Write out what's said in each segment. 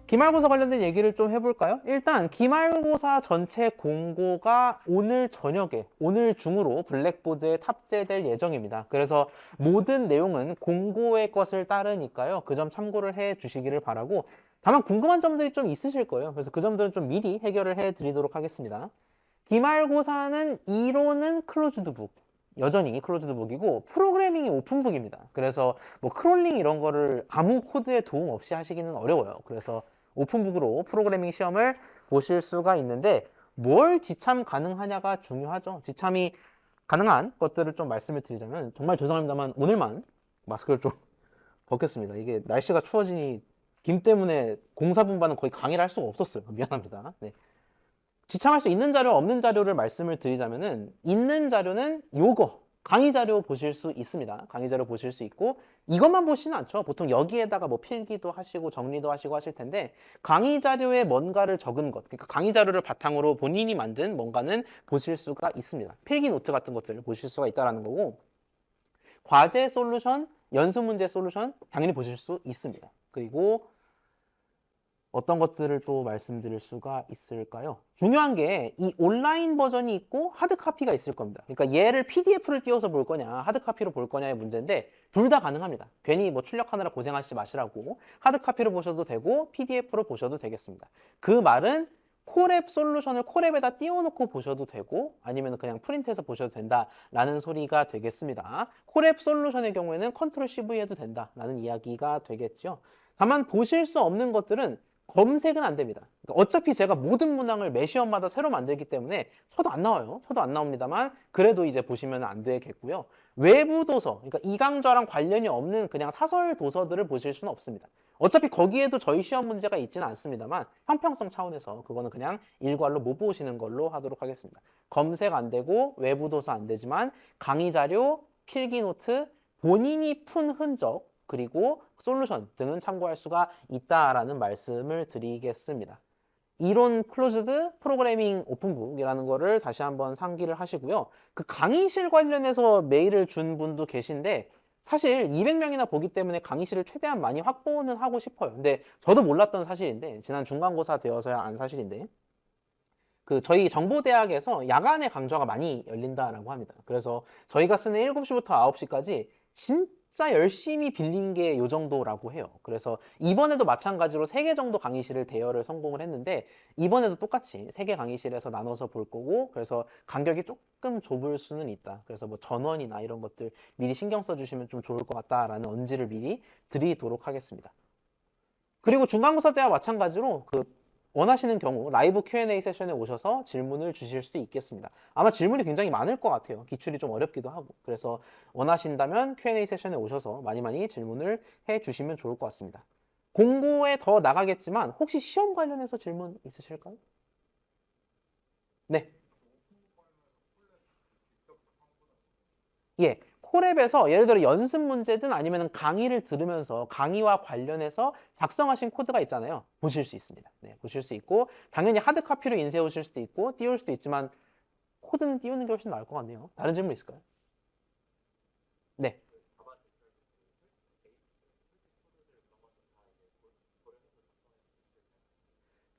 기말고사 관련된 얘기를 좀 해볼까요? 일단 기말고사 전체 공고가 오늘 저녁에, 오늘 중으로 블랙보드에 탑재될 예정입니다. 그래서 모든 내용은 공고의 것을 따르니까요. 그 점 참고를 해 주시기를 바라고, 다만 궁금한 점들이 좀 있으실 거예요. 그래서 그 점들은 좀 미리 해결을 해 드리도록 하겠습니다. 기말고사는 이론은 클로즈드 북, 여전히 클로즈드 북이고 프로그래밍이 오픈북입니다. 그래서 뭐 크롤링 이런 거를 아무 코드에 도움 없이 하시기는 어려워요. 그래서 오픈북으로 프로그래밍 시험을 보실 수가 있는데, 뭘 지참 가능하냐가 중요하죠. 지참이 가능한 것들을 좀 말씀을 드리자면, 정말 죄송합니다만 오늘만 마스크를 좀 벗겠습니다. 이게 날씨가 추워지니 김 때문에 공사 분반은 거의 강의를 할 수가 없었어요. 미안합니다. 네. 지참할 수 있는 자료, 없는 자료를 말씀을 드리자면은, 있는 자료는 요거 강의 자료 보실 수 있습니다. 강의 자료 보실 수 있고, 이것만 보시는 않죠. 보통 여기에다가 뭐 필기도 하시고 정리도 하시고 하실 텐데, 강의 자료에 뭔가를 적은 것, 그러니까 강의 자료를 바탕으로 본인이 만든 뭔가는 보실 수가 있습니다. 필기 노트 같은 것들을 보실 수가 있다는 거고, 과제 솔루션, 연습 문제 솔루션 당연히 보실 수 있습니다. 그리고 어떤 것들을 또 말씀드릴 수가 있을까요? 중요한 게 이 온라인 버전이 있고 하드 카피가 있을 겁니다. 그러니까 얘를 PDF를 띄워서 볼 거냐, 하드 카피로 볼 거냐의 문제인데, 둘 다 가능합니다. 괜히 뭐 출력하느라 고생하시지 마시라고, 하드 카피로 보셔도 되고 PDF로 보셔도 되겠습니다. 그 말은 콜앱 솔루션을 콜앱에다 띄워놓고 보셔도 되고, 아니면 그냥 프린트해서 보셔도 된다라는 소리가 되겠습니다. 콜앱 솔루션의 경우에는 컨트롤 CV 해도 된다라는 이야기가 되겠죠. 다만 보실 수 없는 것들은 검색은 안 됩니다. 그러니까 어차피 제가 모든 문항을 매 시험마다 새로 만들기 때문에 쳐도 안 나와요. 쳐도 안 나옵니다만, 그래도 이제 보시면 안 되겠고요. 외부 도서, 그러니까 이 강좌랑 관련이 없는 그냥 사설 도서들을 보실 수는 없습니다. 어차피 거기에도 저희 시험 문제가 있지는 않습니다만, 형평성 차원에서 그거는 그냥 일괄로 못 보시는 걸로 하도록 하겠습니다. 검색 안 되고 외부 도서 안 되지만, 강의 자료, 필기 노트, 본인이 푼 흔적, 그리고 솔루션 등은 참고할 수가 있다라는 말씀을 드리겠습니다. 이론 클로즈드 프로그래밍 오픈북이라는 거를 다시 한번 상기를 하시고요. 그 강의실 관련해서 메일을 준 분도 계신데, 사실 200명이나 보기 때문에 강의실을 최대한 많이 확보는 하고 싶어요. 근데 저도 몰랐던 사실인데, 지난 중간고사 되어서야 안 사실인데, 그 저희 정보대학에서 야간에 강좌가 많이 열린다라고 합니다. 그래서 저희가 쓰는 7시부터 9시까지 진짜 열심히 빌린 게 요 정도라고 해요. 그래서 이번에도 마찬가지로 3개 정도 강의실을 대여를 성공을 했는데, 이번에도 똑같이 3개 강의실에서 나눠서 볼 거고, 그래서 간격이 조금 좁을 수는 있다. 그래서 뭐 전원이나 이런 것들 미리 신경 써주시면 좀 좋을 것 같다라는 언지를 미리 드리도록 하겠습니다. 그리고 중간고사 때와 마찬가지로 원하시는 경우 라이브 Q&A 세션에 오셔서 질문을 주실 수 있겠습니다. 아마 질문이 굉장히 많을 것 같아요. 기출이 좀 어렵기도 하고. 그래서 원하신다면 Q&A 세션에 오셔서 많이 질문을 해주시면 좋을 것 같습니다. 공고에 더 나가겠지만 혹시 시험 관련해서 질문 있으실까요? 네. 예. 콜앱에서 예를 들어 연습 문제든 아니면 강의를 들으면서 강의와 관련해서 작성하신 코드가 있잖아요. 보실 수 있습니다. 네, 보실 수 있고, 당연히 하드 카피로 인쇄해 오실 수도 있고 띄울 수도 있지만, 코드는 띄우는 게 훨씬 나을 것 같네요. 다른 질문 있을까요? 네.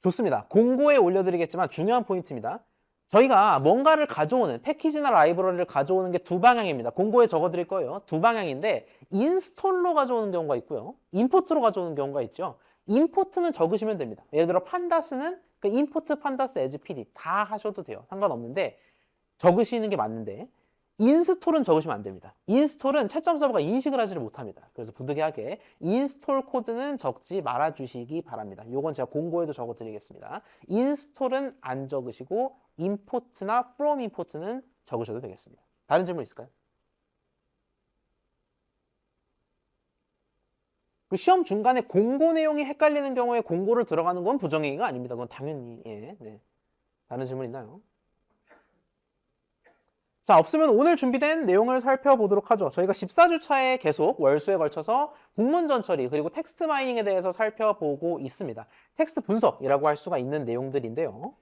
좋습니다. 공고에 올려드리겠지만 중요한 포인트입니다. 저희가 뭔가를 가져오는, 패키지나 라이브러리를 가져오는 게 두 방향입니다. 공고에 적어드릴 거예요. 두 방향인데, 인스톨로 가져오는 경우가 있고요. 임포트로 가져오는 경우가 있죠. 임포트는 적으시면 됩니다. 예를 들어 판다스는 그 임포트 판다스 에즈 PD 다 하셔도 돼요. 상관없는데, 적으시는 게 맞는데, 인스톨은 적으시면 안 됩니다. 인스톨은 채점 서버가 인식을 하지를 못합니다. 그래서 부득이하게 인스톨 코드는 적지 말아 주시기 바랍니다. 이건 제가 공고에도 적어 드리겠습니다. 인스톨은 안 적으시고 임포트나 from import는 적으셔도 되겠습니다. 다른 질문 있을까요? 시험 중간에 공고 내용이 헷갈리는 경우에 공고를 들어가는 건 부정행위가 아닙니다. 그건 당연히, 예, 네. 다른 질문 있나요? 자, 없으면 오늘 준비된 내용을 살펴보도록 하죠. 저희가 14주차에 계속 월수에 걸쳐서 국문 전처리 그리고 텍스트 마이닝에 대해서 살펴보고 있습니다. 텍스트 분석이라고 할 수가 있는 내용들인데요.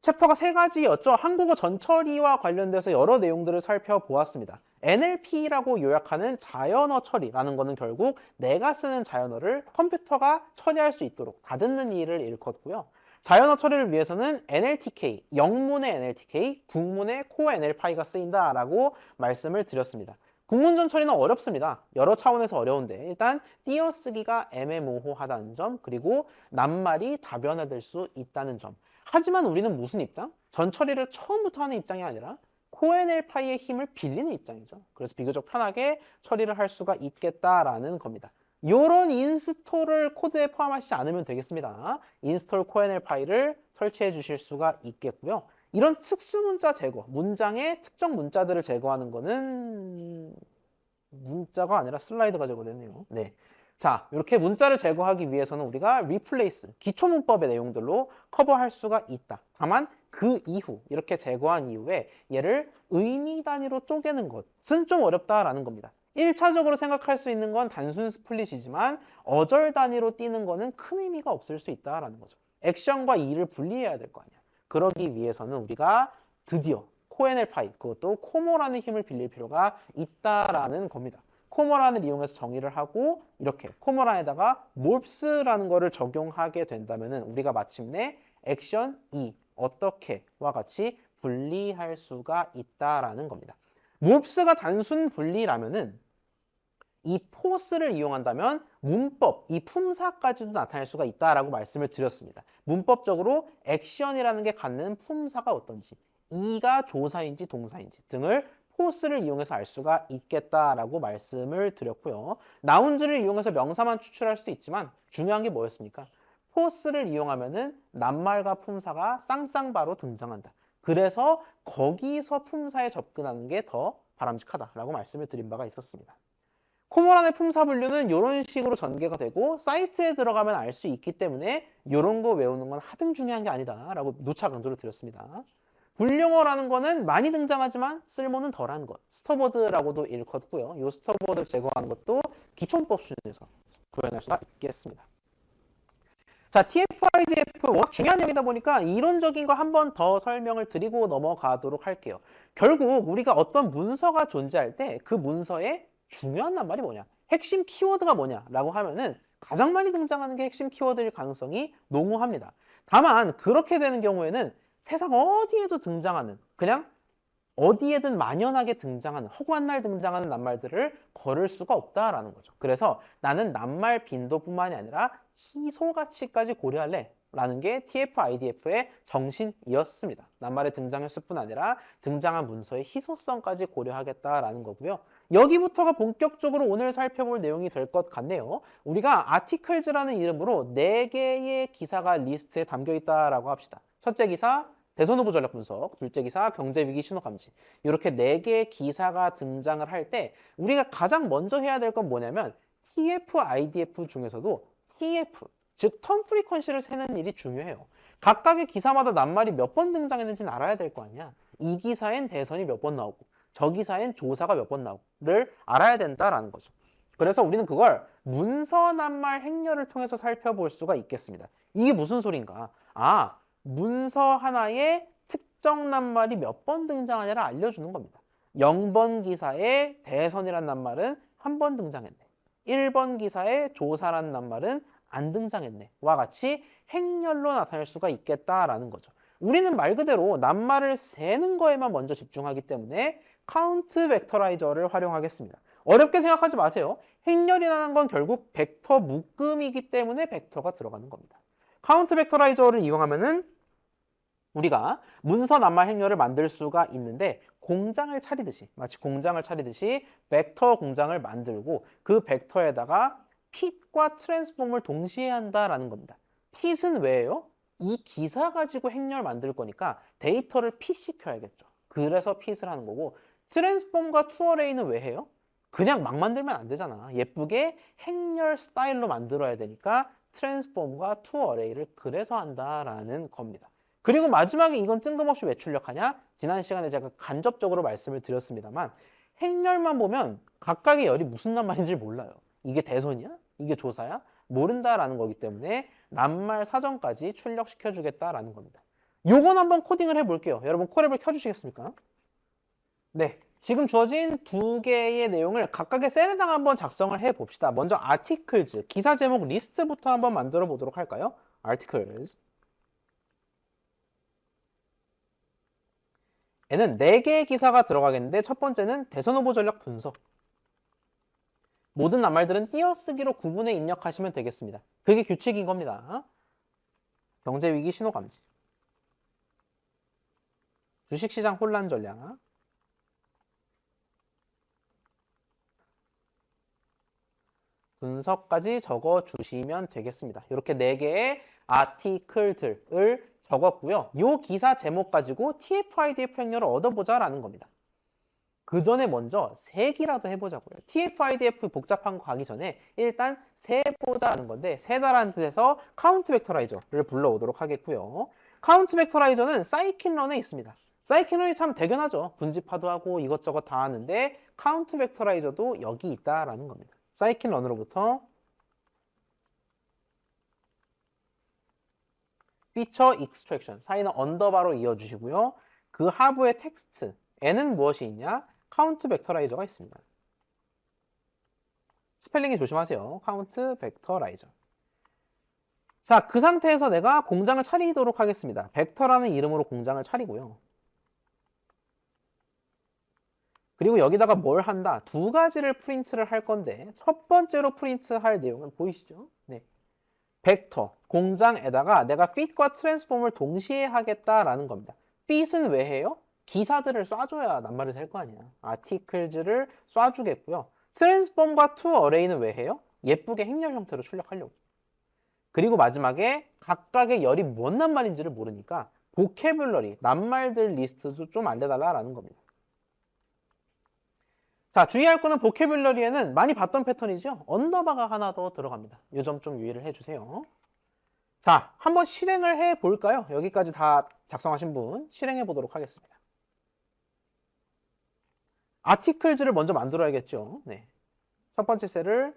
챕터가 세 가지였죠. 한국어 전처리와 관련돼서 여러 내용들을 살펴보았습니다. NLP라고 요약하는 자연어 처리라는 거는 결국 내가 쓰는 자연어를 컴퓨터가 처리할 수 있도록 다듬는 일을 일컫고요. 자연어 처리를 위해서는 NLTK, 영문의 NLTK, 국문의 Core NLPi가 쓰인다라고 말씀을 드렸습니다. 국문전 처리는 어렵습니다. 여러 차원에서 어려운데 일단 띄어쓰기가 애매모호하다는 점, 그리고 낱말이 다변화될 수 있다는 점. 하지만 우리는 무슨 입장? 전 처리를 처음부터 하는 입장이 아니라 코NLPi의 힘을 빌리는 입장이죠. 그래서 비교적 편하게 처리를 할 수가 있겠다라는 겁니다. 이런 인스톨을 코드에 포함하시지 않으면 되겠습니다. 인스톨 코NLPi를 설치해 주실 수가 있겠고요. 이런 특수 문자 제거, 문장의 특정 문자들을 제거하는 거는 문자가 아니라 슬라이드가 제거되네요. 네. 자, 이렇게 문자를 제거하기 위해서는 우리가 replace, 기초 문법의 내용들로 커버할 수가 있다. 다만 그 이후, 이렇게 제거한 이후에 얘를 의미 단위로 쪼개는 것은 좀 어렵다라는 겁니다. 1차적으로 생각할 수 있는 건 단순 스플릿이지만 어절 단위로 띄는 거는 큰 의미가 없을 수 있다라는 거죠. 액션과 이를 분리해야 될 거 아니야. 그러기 위해서는 우리가 드디어 코NLPi, 그것도 코모라는 힘을 빌릴 필요가 있다라는 겁니다. 코모란을 이용해서 정의를 하고 이렇게 코모란에다가 몰프스라는 거를 적용하게 된다면 우리가 마침내 액션 2, 어떻게와 같이 분리할 수가 있다라는 겁니다. 몰프스가 단순 분리라면은 이 포스를 이용한다면 문법, 이 품사까지도 나타낼 수가 있다라고 말씀을 드렸습니다. 문법적으로 액션이라는 게 갖는 품사가 어떤지, 이가 조사인지 동사인지 등을 포스를 이용해서 알 수가 있겠다라고 말씀을 드렸고요. 나운즈를 이용해서 명사만 추출할 수도 있지만 중요한 게 뭐였습니까? 포스를 이용하면은 낱말과 품사가 쌍쌍바로 등장한다. 그래서 거기서 품사에 접근하는 게 더 바람직하다라고 말씀을 드린 바가 있었습니다. 코모란의 품사 분류는 이런 식으로 전개가 되고 사이트에 들어가면 알 수 있기 때문에 이런 거 외우는 건 하등 중요한 게 아니다라고 누차 강조를 드렸습니다. 분룡어라는 거는 많이 등장하지만 쓸모는 덜한 것. 스터보드라고도 일컫고요. 이 스터보드를 제거하는 것도 기초문법 수준에서 구현할 수가 있겠습니다. 자, TF-IDF 워낙 중요한 내용이다 보니까 이론적인 거 한 번 더 설명을 드리고 넘어가도록 할게요. 결국 우리가 어떤 문서가 존재할 때 그 문서에 중요한 낱말이 뭐냐, 핵심 키워드가 뭐냐라고 하면은 가장 많이 등장하는 게 핵심 키워드일 가능성이 농후합니다. 다만 그렇게 되는 경우에는 세상 어디에도 등장하는, 그냥 어디에든 만연하게 등장하는, 허구한 날 등장하는 낱말들을 걸을 수가 없다라는 거죠. 그래서 나는 낱말 빈도뿐만이 아니라 희소 가치까지 고려할래 라는 게 TF-IDF의 정신이었습니다. 낱말의 등장 횟수뿐 아니라 등장한 문서의 희소성까지 고려하겠다라는 거고요. 여기부터가 본격적으로 오늘 살펴볼 내용이 될 것 같네요. 우리가 아티클즈라는 이름으로 4개의 기사가 리스트에 담겨 있다라고 합시다. 첫째 기사, 대선 후보 전략 분석, 둘째 기사, 경제 위기 신호 감지. 이렇게 4개의 기사가 등장을 할 때 우리가 가장 먼저 해야 될 건 뭐냐면 TF-IDF 중에서도 TF, 즉 턴 프리퀀시를 세는 일이 중요해요. 각각의 기사마다 낱말이 몇 번 등장했는지는 알아야 될 거 아니야. 이 기사엔 대선이 몇 번 나오고 저 기사엔 조사가 몇 번 나오고를 알아야 된다라는 거죠. 그래서 우리는 그걸 문서 낱말 행렬을 통해서 살펴볼 수가 있겠습니다. 이게 무슨 소린가? 아, 문서 하나에 특정 낱말이 몇 번 등장하냐를 알려주는 겁니다. 0번 기사에 대선이란 낱말은 한 번 등장했네. 1번 기사에 조사란 낱말은 안 등장했네. 와 같이 행렬로 나타낼 수가 있겠다라는 거죠. 우리는 말 그대로 낱말을 세는 거에만 먼저 집중하기 때문에 카운트 벡터라이저를 활용하겠습니다. 어렵게 생각하지 마세요. 행렬이라는 건 결국 벡터 묶음이기 때문에 벡터가 들어가는 겁니다. 카운트 벡터라이저를 이용하면은 우리가 문서 낱말 행렬을 만들 수가 있는데 공장을 차리듯이, 마치 공장을 차리듯이 벡터 공장을 만들고 그 벡터에다가 핏과 트랜스폼을 동시에 한다라는 겁니다. 핏은 왜예요? 이 기사 가지고 행렬 만들 거니까 데이터를 핏시켜야겠죠. 그래서 핏을 하는 거고, 트랜스폼과 투어레이는 왜 해요? 그냥 막 만들면 안 되잖아. 예쁘게 행렬 스타일로 만들어야 되니까 트랜스폼과 투어레이를 그래서 한다라는 겁니다. 그리고 마지막에 이건 뜬금없이 왜 출력하냐? 지난 시간에 제가 간접적으로 말씀을 드렸습니다만 행렬만 보면 각각의 열이 무슨 낱말인지 몰라요. 이게 대선이야? 이게 조사야? 모른다라는 거기 때문에 낱말 사전까지 출력시켜주겠다라는 겁니다. 요건 한번 코딩을 해볼게요. 여러분 코랩을 켜주시겠습니까? 네. 지금 주어진 두 개의 내용을 각각의 셀에다가 한번 작성을 해봅시다. 먼저 articles, 기사 제목 리스트부터 한번 만들어 보도록 할까요? articles. 얘는 4개의 기사가 들어가겠는데 첫 번째는 대선 후보 전략 분석. 모든 낱말들은 띄어쓰기로 구분해 입력하시면 되겠습니다. 그게 규칙인 겁니다. 경제위기 신호 감지. 주식시장 혼란 전략. 분석까지 적어주시면 되겠습니다. 이렇게 4개의 아티클들을 적었고요. 이 기사 제목 가지고 TF-IDF 행렬을 얻어보자라는 겁니다. 그 전에 먼저 세기라도 해보자고요. TF-IDF 복잡한 거 가기 전에 일단 세보자라는 건데 세다라는 뜻에서 카운트 벡터라이저를 불러오도록 하겠고요. 카운트 벡터라이저는 사이킨런에 있습니다. 사이킨런이 참 대견하죠. 분집화도 하고 이것저것 다 하는데 카운트 벡터라이저도 여기 있다라는 겁니다. 사이킨런으로부터 피처 익스트랙션 사이는 언더바로 이어주시고요. 그 하부의 텍스트 N은 무엇이 있냐? 카운트 벡터라이저가 있습니다. 스펠링이 조심하세요. 카운트 벡터라이저. 자, 그 상태에서 내가 공장을 차리도록 하겠습니다. 벡터라는 이름으로 공장을 차리고요. 그리고 여기다가 뭘 한다? 2가지를 프린트를 할 건데 첫 번째로 프린트할 내용은 보이시죠? 네. 벡터, 공장에다가 내가 fit과 transform을 동시에 하겠다라는 겁니다. fit은 왜 해요? 기사들을 쏴줘야 낱말을 셀 거 아니야. articles를 쏴주겠고요. transform과 toArray는 왜 해요? 예쁘게 행렬 형태로 출력하려고. 그리고 마지막에 각각의 열이 무엇 낱말인지를 모르니까 vocabulary, 낱말들 리스트도 좀 알려달라라는 겁니다. 자, 주의할 거는 vocabulary에는 많이 봤던 패턴이죠. 언더바가 하나 더 들어갑니다. 이 점 좀 유의를 해주세요. 자, 한번 실행을 해볼까요? 여기까지 다 작성하신 분 실행해 보도록 하겠습니다. articles를 먼저 만들어야겠죠. 네. 첫 번째 셀을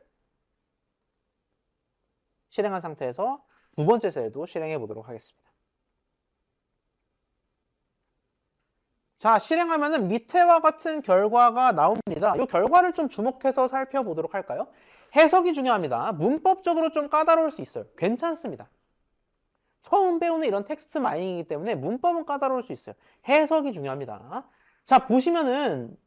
실행한 상태에서 두 번째 셀도 실행해 보도록 하겠습니다. 자, 실행하면은 밑에와 같은 결과가 나옵니다. 이 결과를 좀 주목해서 살펴보도록 할까요? 해석이 중요합니다. 문법적으로 좀 까다로울 수 있어요. 괜찮습니다. 처음 배우는 이런 텍스트 마이닝이기 때문에 문법은 까다로울 수 있어요. 해석이 중요합니다. 자, 보시면은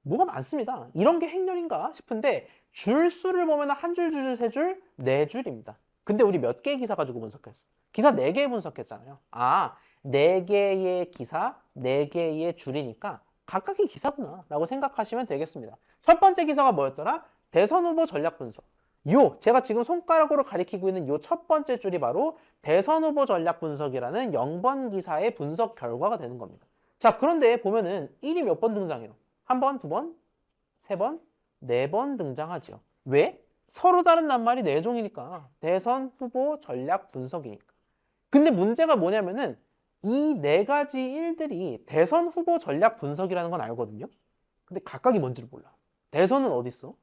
뭐가 많습니다. 이런 게 행렬인가 싶은데 줄수를 보면 한 줄, 두 줄, 세 줄, 네 줄입니다. 근데 우리 몇 개의 기사 가지고 분석했어? 기사 4개 분석했잖아요. 아, 4개의 기사, 4개의 줄이니까 각각의 기사구나 라고 생각하시면 되겠습니다. 첫 번째 기사가 뭐였더라? 대선 후보 전략 분석. 제가 지금 손가락으로 가리키고 있는 요 첫 번째 줄이 바로 대선 후보 전략 분석이라는 0번 기사의 분석 결과가 되는 겁니다. 자, 그런데 보면은 1이 몇 번 등장해요? 1번, 2번, 3번, 4번 등장하죠. 왜? 서로 다른 낱말이 4종이니까. 대선 후보 전략 분석이니까. 근데 문제가 뭐냐면은 이 4가지 일들이 대선 후보 전략 분석이라는 건 알거든요. 근데 각각이 뭔지를 몰라. 대선은 어디 있어?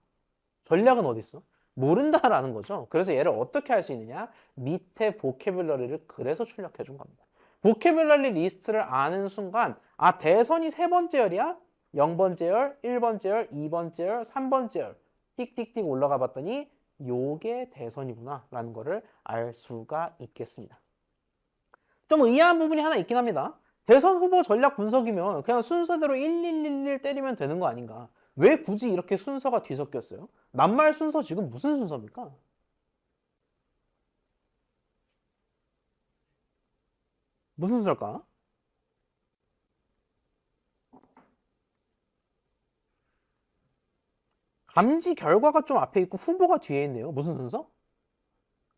전략은 어디 있어? 모른다라는 거죠. 그래서 얘를 어떻게 할 수 있느냐? 밑에 보캐뷸러리를 그래서 출력해 준 겁니다. 보캐뷸러리 리스트를 아는 순간 아, 대선이 3번째 열이야? 0번째 열, 1번째 열, 2번째 열, 3번째 열 띡띡띡 올라가 봤더니 요게 대선이구나 라는 거를 알 수가 있겠습니다. 좀 의아한 부분이 하나 있긴 합니다. 대선 후보 전략 분석이면 그냥 순서대로 1111 때리면 되는 거 아닌가? 왜 굳이 이렇게 순서가 뒤섞였어요? 낱말 순서 지금 무슨 순서입니까? 무슨 순서일까? 감지 결과가 좀 앞에 있고 후보가 뒤에 있네요. 무슨 순서?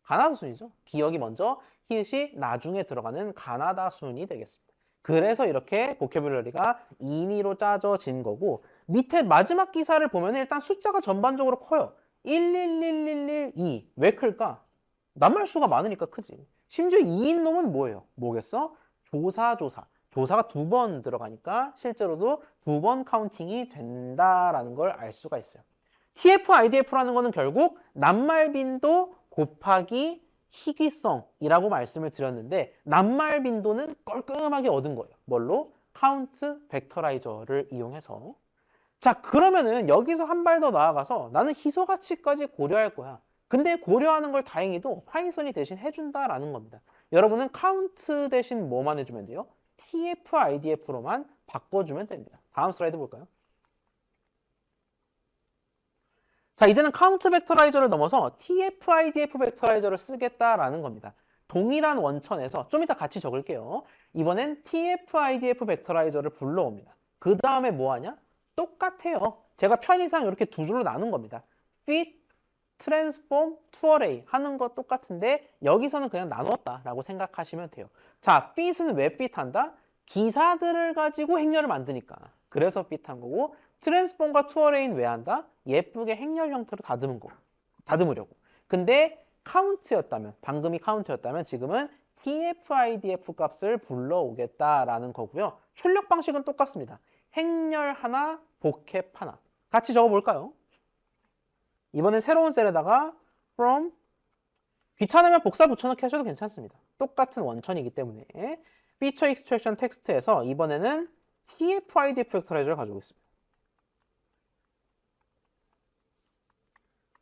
가나다 순이죠. 기억이 먼저, 히읗이 나중에 들어가는 가나다 순이 되겠습니다. 그래서 이렇게 보캐뷸러리가 임의로 짜져진 거고 밑에 마지막 기사를 보면 일단 숫자가 전반적으로 커요. 111112. 왜 클까? 낱말 수가 많으니까 크지. 심지어 2인 놈은 뭐예요? 뭐겠어? 조사. 조사가 2번 들어가니까 실제로도 2번 카운팅이 된다라는 걸 알 수가 있어요. TF-IDF라는 거는 결국 낱말 빈도 곱하기 희귀성이라고 말씀을 드렸는데 낱말 빈도는 깔끔하게 얻은 거예요. 뭘로? 카운트 벡터라이저를 이용해서. 자, 그러면은 여기서 한 발 더 나아가서 나는 희소 가치까지 고려할 거야. 근데 고려하는 걸 다행히도 파이썬이 대신 해준다라는 겁니다. 여러분은 카운트 대신 뭐만 해주면 돼요? TF, IDF로만 바꿔주면 됩니다. 다음 슬라이드 볼까요? 자, 이제는 카운트 벡터라이저를 넘어서 TF, IDF 벡터라이저를 쓰겠다라는 겁니다. 동일한 원천에서 좀 이따 같이 적을게요. 이번엔 TF, IDF 벡터라이저를 불러옵니다. 그 다음에 뭐 하냐? 똑같아요. 제가 편의상 이렇게 두 줄로 나눈 겁니다. fit, transform, to array 하는 거 똑같은데 여기서는 그냥 나눴다라고 생각하시면 돼요. 자, fit은 왜 fit한다? 기사들을 가지고 행렬을 만드니까. 그래서 fit한 거고 transform과 to array는 왜 한다? 예쁘게 행렬 형태로 다듬으려고. 근데 count였다면, 방금이 count였다면 지금은 TF, IDF 값을 불러오겠다라는 거고요. 출력 방식은 똑같습니다. 행렬 하나, 복합 하나. 같이 적어볼까요? 이번엔 새로운 셀에다가 from 귀찮으면 복사 붙여넣기 하셔도 괜찮습니다. 똑같은 원천이기 때문에 feature extraction 텍스트에서 이번에는 TF, IDF 벡터라이저를 가지고 있습니다.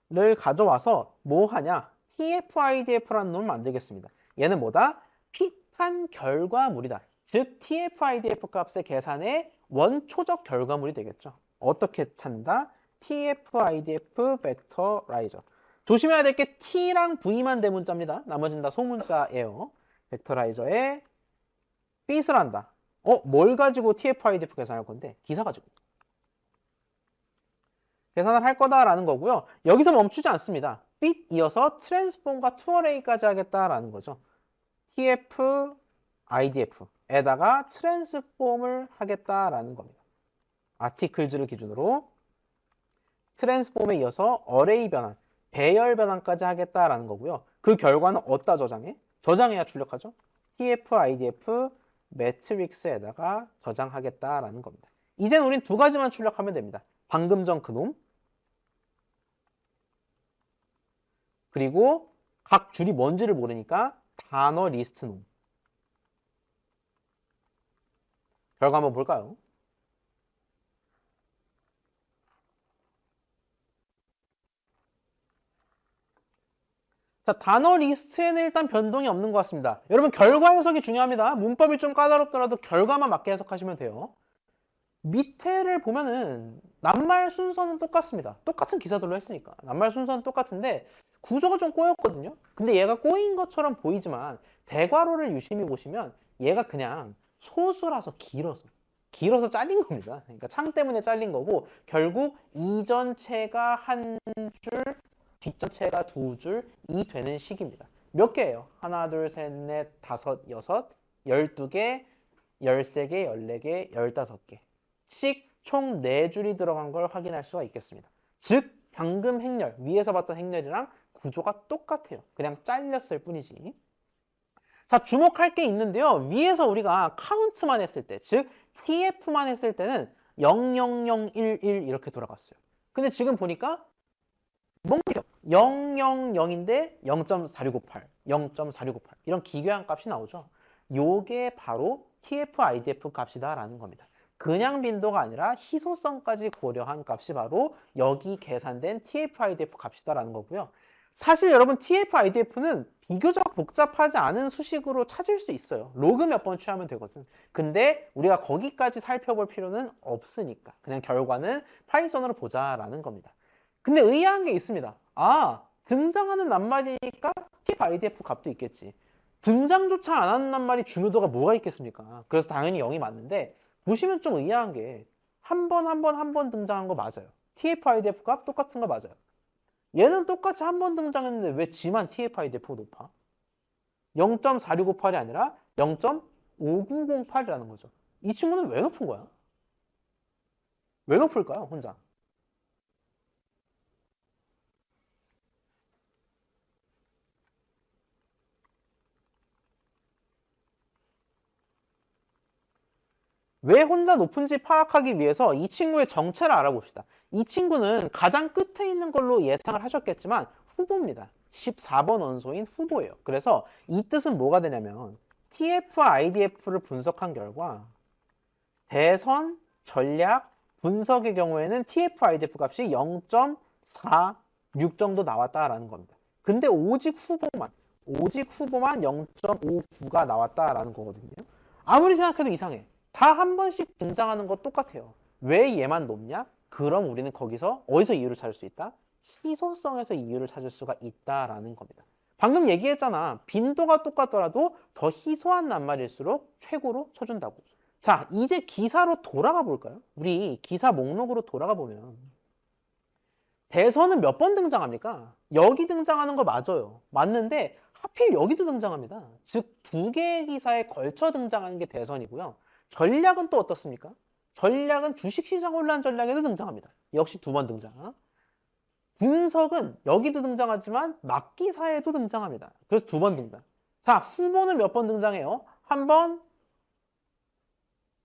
를 가져와서 뭐 하냐? TF, IDF라는 놈을 만들겠습니다. 얘는 뭐다? 핏한 결과물이다. 즉 TF, IDF 값의 계산의 원초적 결과물이 되겠죠. 어떻게 찾는다? TF, IDF 벡터라이저. 조심해야 될 게 T랑 V만 대문자입니다. 나머지는 다 소문자예요. 벡터라이저에 fit을 한다. 뭘 가지고 TF, IDF 계산할 건데? 기사 가지고. 계산을 할 거다라는 거고요. 여기서 멈추지 않습니다. fit 이어서 transform과 to array까지 하겠다라는 거죠. TF, IDF에다가 transform을 하겠다라는 겁니다. articles를 기준으로 transform에 이어서 array 변환, 배열 변환까지 하겠다라는 거고요. 그 결과는 어디다 저장해? 저장해야 출력하죠. TF, IDF 매트릭스에다가 저장하겠다라는 겁니다. 이젠 우린 두 가지만 출력하면 됩니다. 방금 전 그놈 그리고 각 줄이 뭔지를 모르니까 단어 리스트 놈. 결과 한번 볼까요? 자, 단어 리스트에는 일단 변동이 없는 것 같습니다. 여러분 결과 해석이 중요합니다. 문법이 좀 까다롭더라도 결과만 맞게 해석하시면 돼요. 밑에를 보면은 낱말 순서는 똑같습니다. 똑같은 기사들로 했으니까. 낱말 순서는 똑같은데 구조가 좀 꼬였거든요. 근데 얘가 꼬인 것처럼 보이지만 대괄호를 유심히 보시면 얘가 그냥 소수라서 길어서 잘린 겁니다. 그러니까 창 때문에 잘린 거고 결국 이전체가 한 줄, 뒷전체가 두 줄이 되는 식입니다. 몇 개예요? 하나, 둘, 셋, 넷, 다섯, 여섯, 12개, 13개, 14개, 15개. 씩 총 4줄이 들어간 걸 확인할 수가 있겠습니다. 즉 방금 행렬, 위에서 봤던 행렬이랑 구조가 똑같아요. 그냥 잘렸을 뿐이지. 자, 주목할 게 있는데요. 위에서 우리가 카운트만 했을 때, 즉 TF만 했을 때는 00011 이렇게 돌아갔어요. 근데 지금 보니까 뭔가 000인데 0.4658, 0.4658 이런 기괴한 값이 나오죠. 요게 바로 TF, IDF 값이다라는 겁니다. 그냥 빈도가 아니라 희소성까지 고려한 값이 바로 여기 계산된 TF, IDF 값이다라는 거고요. 사실 여러분 TF, IDF는 비교적 복잡하지 않은 수식으로 찾을 수 있어요. 로그 몇 번 취하면 되거든. 근데 우리가 거기까지 살펴볼 필요는 없으니까 그냥 결과는 파이썬으로 보자라는 겁니다. 근데 의아한 게 있습니다. 등장하는 낱말이니까 TF, IDF 값도 있겠지. 등장조차 안 하는 낱말이 중요도가 뭐가 있겠습니까? 그래서 당연히 0이 맞는데 보시면 좀 의아한 게 한 번 등장한 거 맞아요. TF, IDF 값 똑같은 거 맞아요. 얘는 똑같이 한 번 등장했는데 왜 지만 TF, IDF가 높아? 0.4658이 아니라 0.5908이라는 거죠. 이 친구는 왜 높은 거야? 왜 높을까요, 혼자? 왜 혼자 높은지 파악하기 위해서 이 친구의 정체를 알아봅시다. 이 친구는 가장 끝에 있는 걸로 예상을 하셨겠지만 후보입니다. 14번 원소인 후보예요. 그래서 이 뜻은 뭐가 되냐면 TF, IDF를 분석한 결과 대선 전략 분석의 경우에는 TF, IDF 값이 0.46 정도 나왔다라는 겁니다. 근데 오직 후보만 0.59가 나왔다라는 거거든요. 아무리 생각해도 이상해. 다 한 번씩 등장하는 거 똑같아요. 왜 얘만 높냐? 그럼 우리는 거기서 어디서 이유를 찾을 수 있다? 희소성에서 이유를 찾을 수가 있다라는 겁니다. 방금 얘기했잖아. 빈도가 똑같더라도 더 희소한 낱말일수록 최고로 쳐준다고. 자, 이제 기사로 돌아가 볼까요? 우리 기사 목록으로 돌아가 보면 대선은 몇 번 등장합니까? 여기 등장하는 거 맞아요. 맞는데 하필 여기도 등장합니다. 즉, 두 개의 기사에 걸쳐 등장하는 게 대선이고요. 전략은 또 어떻습니까? 전략은 주식시장 혼란 전략에도 등장합니다. 역시 두 번 등장. 분석은 여기도 등장하지만 막기사에도 등장합니다. 그래서 두 번 등장. 자, 후보는 몇 번 등장해요? 한 번,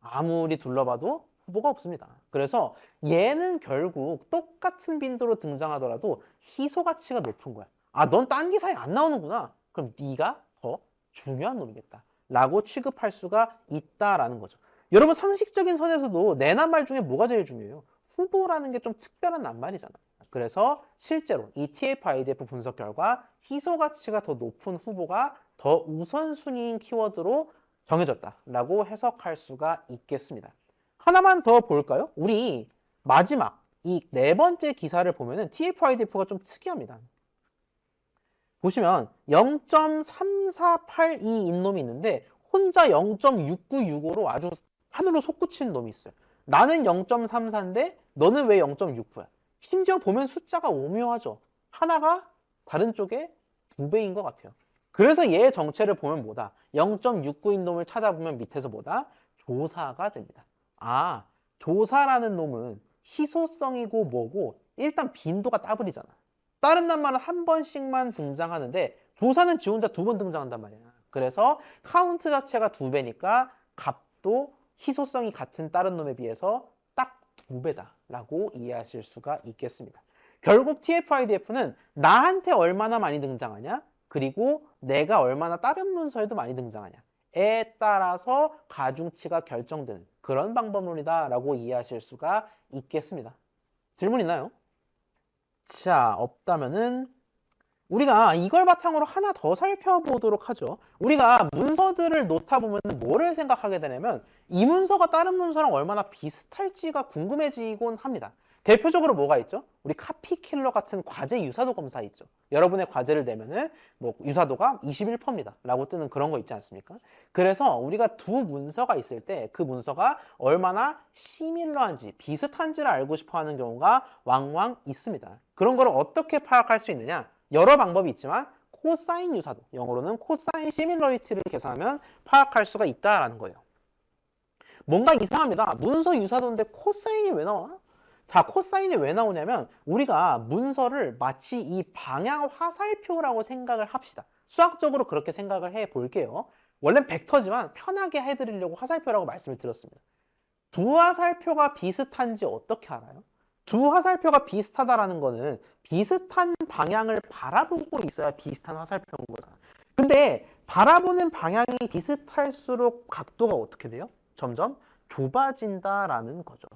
아무리 둘러봐도 후보가 없습니다. 그래서 얘는 결국 똑같은 빈도로 등장하더라도 희소 가치가 높은 거야. 아, 넌 딴 기사에 안 나오는구나. 그럼 네가 더 중요한 놈이겠다. 라고 취급할 수가 있다라는 거죠. 여러분, 상식적인 선에서도 내 낱말 중에 뭐가 제일 중요해요? 후보라는 게 좀 특별한 낱말이잖아. 그래서 실제로 이 TF-IDF 분석 결과 희소 가치가 더 높은 후보가 더 우선순위인 키워드로 정해졌다라고 해석할 수가 있겠습니다. 하나만 더 볼까요? 우리 마지막 이 네 번째 기사를 보면은 TF-IDF가 좀 특이합니다. 보시면 0.3482인 놈이 있는데 혼자 0.6965로 아주 하늘로 솟구치는 놈이 있어요. 나는 0.34인데 너는 왜 0.69야? 심지어 보면 숫자가 오묘하죠. 하나가 다른 쪽에 2배인 것 같아요. 그래서 얘의 정체를 보면 뭐다? 0.69인 놈을 찾아보면 밑에서 뭐다? 조사가 됩니다. 아, 조사라는 놈은 희소성이고 뭐고 일단 빈도가 따블이잖아. 다른 낱말은 한 번씩만 등장하는데 조사는 지 혼자 2번 등장한단 말이야. 그래서 카운트 자체가 2배니까 값도 희소성이 같은 다른 놈에 비해서 딱 2배다라고 이해하실 수가 있겠습니다. 결국 TF-IDF는 나한테 얼마나 많이 등장하냐? 그리고 내가 얼마나 다른 문서에도 많이 등장하냐에 따라서 가중치가 결정되는 그런 방법론이다라고 이해하실 수가 있겠습니다. 질문 있나요? 자, 없다면은 우리가 이걸 바탕으로 하나 더 살펴보도록 하죠. 우리가 문서들을 놓다 보면 뭐를 생각하게 되냐면 이 문서가 다른 문서랑 얼마나 비슷할지가 궁금해지곤 합니다. 대표적으로 뭐가 있죠? 우리 카피킬러 같은 과제 유사도 검사 있죠. 여러분의 과제를 내면은 뭐 유사도가 21%입니다. 라고 뜨는 그런 거 있지 않습니까? 그래서 우리가 두 문서가 있을 때 그 문서가 얼마나 시밀러한지, 비슷한지를 알고 싶어 하는 경우가 왕왕 있습니다. 그런 걸 어떻게 파악할 수 있느냐? 여러 방법이 있지만 코사인 유사도, 영어로는 코사인 시밀러리티를 계산하면 파악할 수가 있다라는 거예요. 뭔가 이상합니다. 문서 유사도인데 코사인이 왜 나와? 자, 코사인이 왜 나오냐면 우리가 문서를 마치 이 방향 화살표라고 생각을 합시다. 수학적으로 그렇게 생각을 해 볼게요. 원래는 벡터지만 편하게 해드리려고 화살표라고 말씀을 드렸습니다. 두 화살표가 비슷한지 어떻게 알아요? 두 화살표가 비슷하다라는 거는 비슷한 방향을 바라보고 있어야 비슷한 화살표인 거잖아. 근데 바라보는 방향이 비슷할수록 각도가 어떻게 돼요? 점점 좁아진다라는 거죠.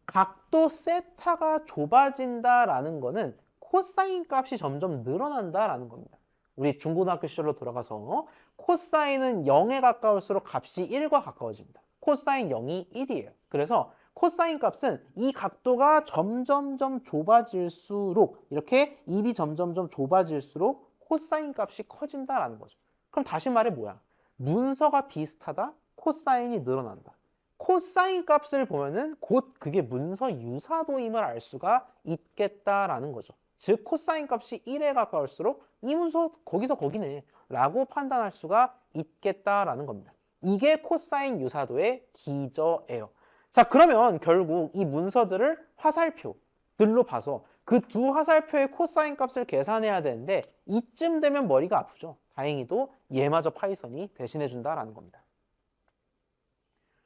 각도 세타가 좁아진다라는 거는 코사인 값이 점점 늘어난다라는 겁니다. 우리 중고등학교 시절로 돌아가서 코사인은 0에 가까울수록 값이 1과 가까워집니다. 코사인 0이 1이에요. 그래서 코사인 값은 이 각도가 점점점 좁아질수록 이렇게 입이 점점점 좁아질수록 코사인 값이 커진다라는 거죠. 그럼 다시 말해 뭐야? 문서가 비슷하다? 코사인이 늘어난다. 코사인 값을 보면은 곧 그게 문서 유사도임을 알 수가 있겠다라는 거죠. 즉 코사인 값이 1에 가까울수록 이 문서 거기서 거기네 라고 판단할 수가 있겠다라는 겁니다. 이게 코사인 유사도의 기저예요. 자, 그러면 결국 이 문서들을 화살표들로 봐서 그 두 화살표의 코사인 값을 계산해야 되는데 이쯤 되면 머리가 아프죠. 다행히도 얘마저 파이썬이 대신해 준다라는 겁니다.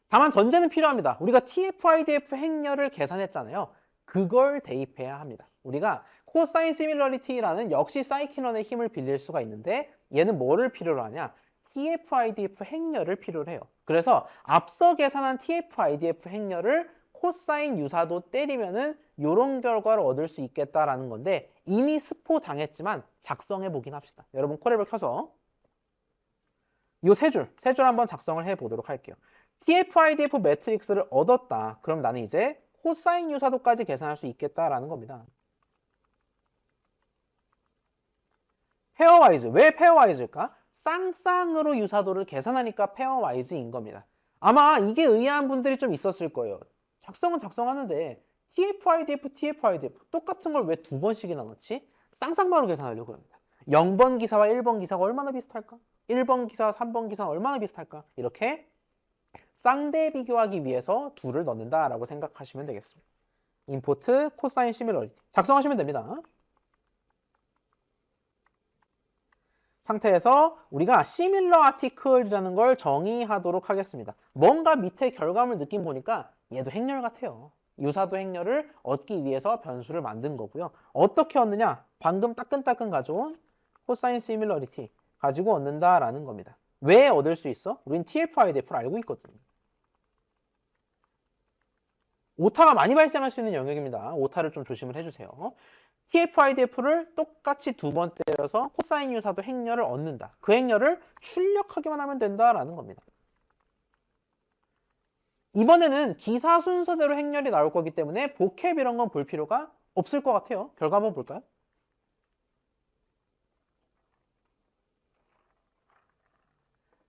다만 전제는 필요합니다. 우리가 TF-IDF 행렬을 계산했잖아요. 그걸 대입해야 합니다. 우리가 코사인 시밀러리티라는 역시 사이클론의 힘을 빌릴 수가 있는데 얘는 뭐를 필요로 하냐? TF-IDF 행렬을 필요로 해요. 그래서 앞서 계산한 TF-IDF 행렬을 코사인 유사도 때리면은 이런 결과를 얻을 수 있겠다라는 건데 이미 스포 당했지만 작성해 보긴 합시다. 여러분 코랩을 켜서 이 세 줄 한번 작성을 해 보도록 할게요. TF-IDF 매트릭스를 얻었다. 그럼 나는 이제 코사인 유사도까지 계산할 수 있겠다라는 겁니다. 페어와이즈. 왜 페어와이즈일까? 쌍쌍으로 유사도를 계산하니까 페어와이즈인 겁니다. 아마 이게 의아한 분들이 좀 있었을 거예요. 작성은 작성하는데 TF-IDF, TF-IDF 똑같은 걸 왜 두 번씩이나 넣지? 쌍쌍바로 계산하려고 합니다. 0번 기사와 1번 기사가 얼마나 비슷할까? 1번 기사와 3번 기사가 얼마나 비슷할까? 이렇게 쌍대 비교하기 위해서 둘을 넣는다라고 생각하시면 되겠습니다. 임포트 코사인 시밀러리티 작성하시면 됩니다. 상태에서 우리가 시밀러 아티클이라는 걸 정의하도록 하겠습니다. 뭔가 밑에 결과물 느낌 보니까 얘도 행렬 같아요. 유사도 행렬을 얻기 위해서 변수를 만든 거고요. 어떻게 얻느냐? 방금 따끈따끈 가져온 코사인 시밀러리티 가지고 얻는다라는 겁니다. 왜 얻을 수 있어? 우린 TF-IDF를 알고 있거든요. 오타가 많이 발생할 수 있는 영역입니다. 오타를 좀 조심을 해주세요. TF-IDF를 똑같이 두 번 때려서 코사인 유사도 행렬을 얻는다. 그 행렬을 출력하기만 하면 된다라는 겁니다. 이번에는 기사 순서대로 행렬이 나올 거기 때문에 복합 이런 건 볼 필요가 없을 것 같아요. 결과 한번 볼까요?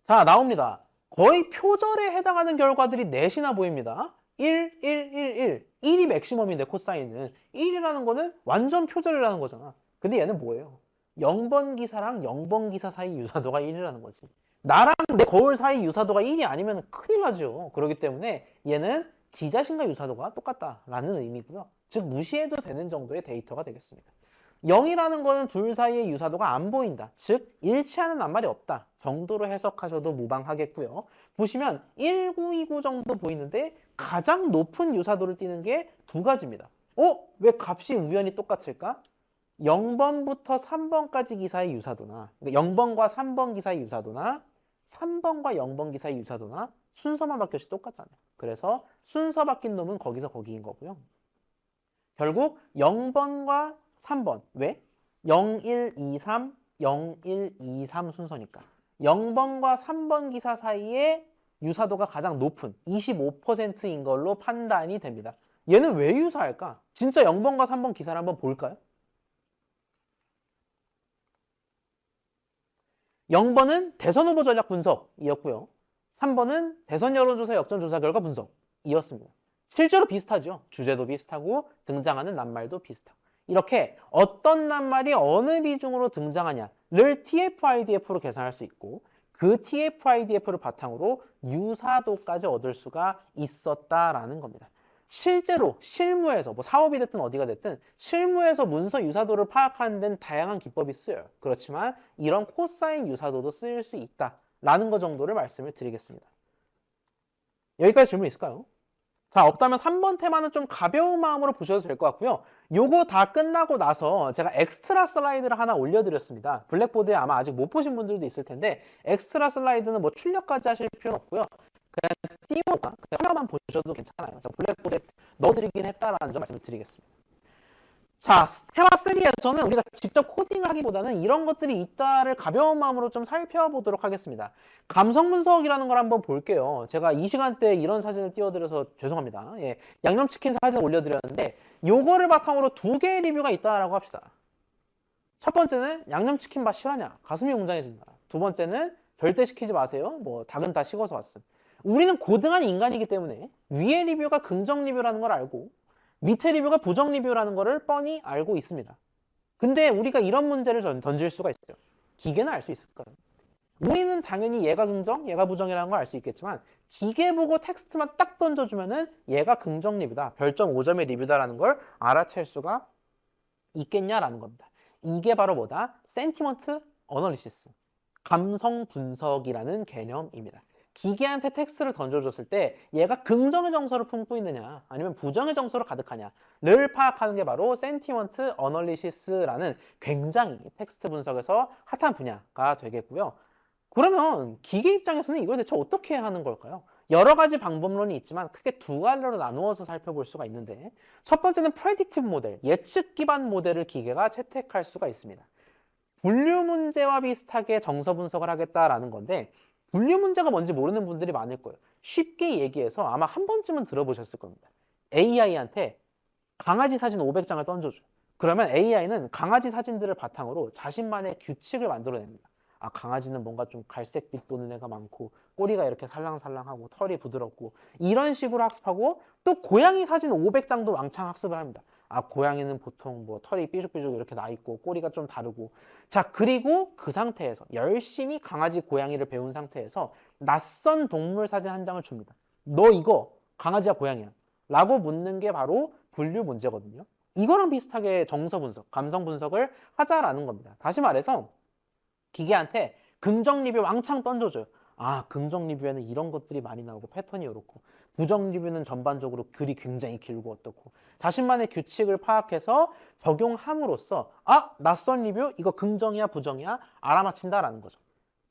자, 나옵니다. 거의 표절에 해당하는 결과들이 넷이나 보입니다. 1, 1, 1, 1. 1이 맥시멈인데 코사인은 1이라는 거는 완전 표절이라는 거잖아. 근데 얘는 뭐예요? 0번 기사랑 0번 기사 사이 유사도가 1이라는 거지. 나랑 내 거울 사이 유사도가 1이 아니면 큰일 나죠. 그렇기 때문에 얘는 지 자신과 유사도가 똑같다라는 의미고요. 즉 무시해도 되는 정도의 데이터가 되겠습니다. 0이라는 거는 둘 사이의 유사도가 안 보인다. 즉 일치하는 낱말이 없다 정도로 해석하셔도 무방하겠고요. 보시면 1929 정도 보이는데 가장 높은 유사도를 띠는 게 두 가지입니다. 왜 값이 우연히 똑같을까? 0번부터 3번까지 기사의 유사도나 그러니까 0번과 3번 기사의 유사도나 3번과 0번 기사의 유사도나 순서만 바뀌었지 똑같잖아요. 그래서 순서 바뀐 놈은 거기서 거기인 거고요. 결국 0번과 3번. 왜? 0, 1, 2, 3, 0, 1, 2, 3 순서니까. 0번과 3번 기사 사이에 유사도가 가장 높은 25%인 걸로 판단이 됩니다. 얘는 왜 유사할까? 진짜 0번과 3번 기사를 한번 볼까요? 0번은 대선 후보 전략 분석이었고요. 3번은 대선 여론조사 역전조사 결과 분석이었습니다. 실제로 비슷하죠. 주제도 비슷하고 등장하는 낱말도 비슷하고. 이렇게 어떤 낱말이 어느 비중으로 등장하냐를 TF-IDF로 계산할 수 있고 그 TF-IDF를 바탕으로 유사도까지 얻을 수가 있었다라는 겁니다. 실제로 실무에서 뭐 사업이 됐든 어디가 됐든 실무에서 문서 유사도를 파악하는 데는 다양한 기법이 쓰여요. 그렇지만 이런 코사인 유사도도 쓰일 수 있다라는 것 정도를 말씀을 드리겠습니다. 여기까지 질문 있을까요? 자, 없다면 3번 테마는 좀 가벼운 마음으로 보셔도 될 것 같고요. 요거 다 끝나고 나서 제가 엑스트라 슬라이드를 하나 올려드렸습니다. 블랙보드에 아마 아직 못 보신 분들도 있을 텐데 엑스트라 슬라이드는 뭐 출력까지 하실 필요는 없고요. 그냥 띄워만 화면만 보셔도 괜찮아요. 블랙보드에 넣어드리긴 했다라는 점 말씀을 드리겠습니다. 자, 테마 3에서는 우리가 직접 코딩을 하기보다는 이런 것들이 있다를 가벼운 마음으로 좀 살펴보도록 하겠습니다. 감성 분석이라는 걸 한번 볼게요. 제가 이 시간대에 이런 사진을 띄워드려서 죄송합니다. 예, 양념치킨 사진을 올려드렸는데 요거를 바탕으로 두 개의 리뷰가 있다라고 합시다. 첫 번째는 양념치킨 맛 실화냐? 가슴이 웅장해진다. 두 번째는 절대 시키지 마세요. 뭐 닭은 다 식어서 왔음. 우리는 고등한 인간이기 때문에 위의 리뷰가 긍정 리뷰라는 걸 알고 밑에 리뷰가 부정 리뷰라는 거를 뻔히 알고 있습니다. 근데 우리가 이런 문제를 던질 수가 있어요. 기계는 알 수 있을까요? 우리는 당연히 얘가 긍정, 얘가 부정이라는 걸 알 수 있겠지만 기계 보고 텍스트만 딱 던져주면은 얘가 긍정 리뷰다, 별점 5점의 리뷰다라는 걸 알아챌 수가 있겠냐라는 겁니다. 이게 바로 뭐다? 센티먼트 어널리시스, 감성 분석이라는 개념입니다. 기계한테 텍스트를 던져줬을 때 얘가 긍정의 정서를 품고 있느냐 아니면 부정의 정서로 가득하냐를 파악하는 게 바로 센티먼트 어널리시스라는 굉장히 텍스트 분석에서 핫한 분야가 되겠고요. 그러면 기계 입장에서는 이걸 대체 어떻게 하는 걸까요? 여러 가지 방법론이 있지만 크게 두 가지로 나누어서 살펴볼 수가 있는데 첫 번째는 프레딕티브 모델, 예측 기반 모델을 기계가 채택할 수가 있습니다. 분류 문제와 비슷하게 정서 분석을 하겠다라는 건데 분류 문제가 뭔지 모르는 분들이 많을 거예요. 쉽게 얘기해서 아마 한 번쯤은 들어보셨을 겁니다. AI한테 강아지 사진 500장을 던져줘요. 그러면 AI는 강아지 사진들을 바탕으로 자신만의 규칙을 만들어냅니다. 아, 강아지는 뭔가 좀 갈색빛 도는 애가 많고 꼬리가 이렇게 살랑살랑하고 털이 부드럽고 이런 식으로 학습하고 또 고양이 사진 500장도 왕창 학습을 합니다. 아, 고양이는 보통 뭐 털이 삐죽삐죽 이렇게 나 있고 꼬리가 좀 다르고 자, 그리고 그 상태에서 열심히 강아지 고양이를 배운 상태에서 낯선 동물 사진 한 장을 줍니다. 너 이거 강아지야 고양이야? 라고 묻는 게 바로 분류 문제거든요. 이거랑 비슷하게 정서 분석, 감성 분석을 하자라는 겁니다. 다시 말해서 기계한테 긍정 리뷰 왕창 던져줘요. 아, 긍정 리뷰에는 이런 것들이 많이 나오고 패턴이 이렇고 부정 리뷰는 전반적으로 글이 굉장히 길고 어떻고 자신만의 규칙을 파악해서 적용함으로써 아, 낯선 리뷰 이거 긍정이야 부정이야 알아맞힌다라는 거죠.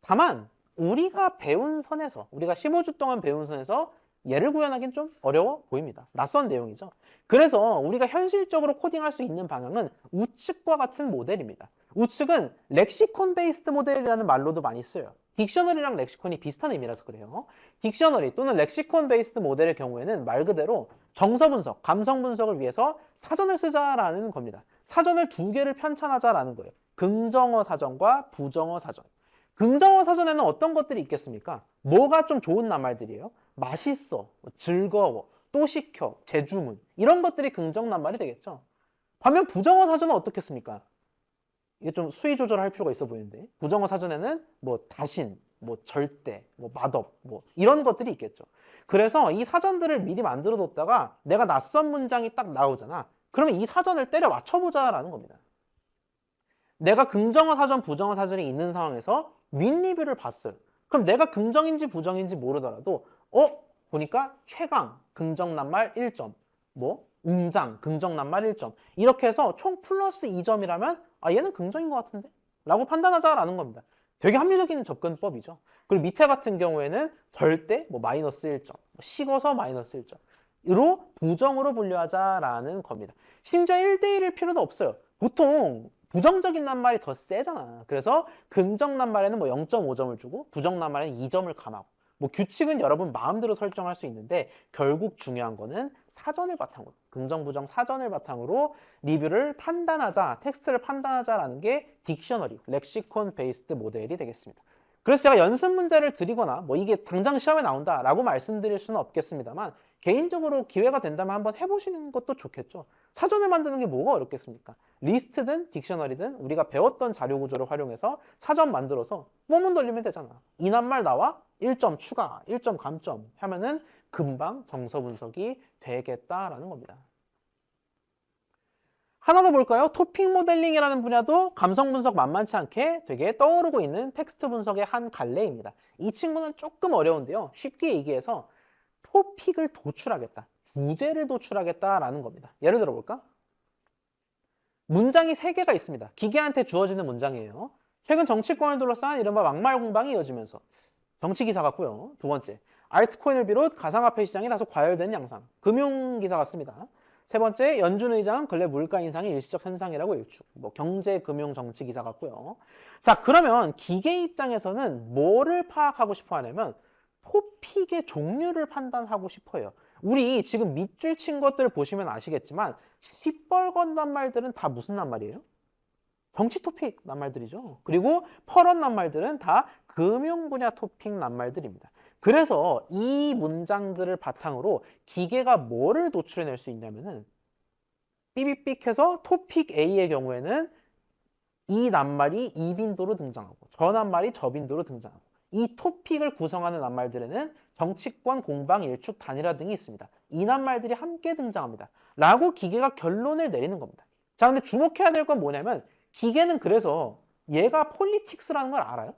다만 우리가 배운 선에서 우리가 15주 동안 배운 선에서 얘를 구현하기는 좀 어려워 보입니다. 낯선 내용이죠. 그래서 우리가 현실적으로 코딩할 수 있는 방향은 우측과 같은 모델입니다. 우측은 렉시콘 베이스드 모델이라는 말로도 많이 써요. 딕셔너리랑 렉시콘이 비슷한 의미라서 그래요. 딕셔너리 또는 렉시콘 베이스드 모델의 경우에는 말 그대로 정서 분석, 감성 분석을 위해서 사전을 쓰자라는 겁니다. 사전을 두 개를 편찬하자라는 거예요. 긍정어 사전과 부정어 사전. 긍정어 사전에는 어떤 것들이 있겠습니까? 뭐가 좀 좋은 낱말들이에요? 맛있어, 즐거워, 또 시켜, 재주문 이런 것들이 긍정 낱말이 되겠죠. 반면 부정어 사전은 어떻겠습니까? 이게 좀 수위 조절할 필요가 있어 보이는데 부정어 사전에는 뭐 다신, 뭐 절대, 뭐 맛없, 뭐 이런 것들이 있겠죠. 그래서 이 사전들을 미리 만들어 뒀다가 내가 낯선 문장이 딱 나오잖아. 그러면 이 사전을 때려 맞춰보자라는 겁니다. 내가 긍정어 사전, 부정어 사전이 있는 상황에서 윈리뷰를 봤어요. 그럼 내가 긍정인지 부정인지 모르더라도 보니까 최강 긍정 낱말 1점, 뭐 웅장 긍정 낱말 1점 이렇게 해서 총 플러스 2점이라면 아, 얘는 긍정인 것 같은데? 라고 판단하자라는 겁니다. 되게 합리적인 접근법이죠. 그리고 밑에 같은 경우에는 절대 뭐 마이너스 1점, 식어서 마이너스 1점으로 부정으로 분류하자라는 겁니다. 심지어 1대1일 필요도 없어요. 보통 부정적인 낱말이 더 세잖아. 그래서 긍정 낱말에는 뭐 0.5점을 주고 부정 낱말에는 2점을 감하고 뭐 규칙은 여러분 마음대로 설정할 수 있는데 결국 중요한 거는 사전을 바탕으로 긍정 부정 사전을 바탕으로 리뷰를 판단하자 텍스트를 판단하자라는 게 딕셔너리 렉시콘 베이스드 모델이 되겠습니다. 그래서 제가 연습 문제를 드리거나 뭐 이게 당장 시험에 나온다라고 말씀드릴 수는 없겠습니다만 개인적으로 기회가 된다면 한번 해보시는 것도 좋겠죠. 사전을 만드는 게 뭐가 어렵겠습니까? 리스트든 딕셔너리든 우리가 배웠던 자료 구조를 활용해서 사전 만들어서 뽀문 돌리면 되잖아. 이 낱말 나와? 1점 추가, 1점 감점 하면은 금방 정서 분석이 되겠다라는 겁니다. 하나 더 볼까요? 토픽 모델링이라는 분야도 감성 분석 만만치 않게 되게 떠오르고 있는 텍스트 분석의 한 갈래입니다. 이 친구는 조금 어려운데요. 쉽게 얘기해서 토픽을 도출하겠다. 주제를 도출하겠다라는 겁니다. 예를 들어 볼까? 문장이 3개가 있습니다. 기계한테 주어지는 문장이에요. 최근 정치권을 둘러싼 이른바 막말 공방이 이어지면서 정치 기사 같고요. 두 번째, 알트코인을 비롯 가상화폐 시장이 다소 과열된 양상. 금융 기사 같습니다. 세 번째, 연준 의장 근래 물가 인상이 일시적 현상이라고 일축. 뭐 경제, 금융, 정치 기사 같고요. 자, 그러면 기계 입장에서는 뭐를 파악하고 싶어 하냐면 토픽의 종류를 판단하고 싶어요. 우리 지금 밑줄 친 것들 보시면 아시겠지만 시뻘건 낱말들은 다 무슨 낱말이에요? 정치 토픽 낱말들이죠. 그리고 퍼런 낱말들은 다 금융 분야 토픽 낱말들입니다. 그래서 이 문장들을 바탕으로 기계가 뭐를 도출해낼 수 있냐면은 삐삐삐 해서 토픽 A의 경우에는 이 낱말이 이 빈도로 등장하고 저 낱말이 저 빈도로 등장하고 이 토픽을 구성하는 낱말들에는 정치권, 공방, 일축, 단일화 등이 있습니다. 이 낱말들이 함께 등장합니다. 라고 기계가 결론을 내리는 겁니다. 자, 근데 주목해야 될 건 뭐냐면 기계는 그래서 얘가 폴리틱스라는 걸 알아요?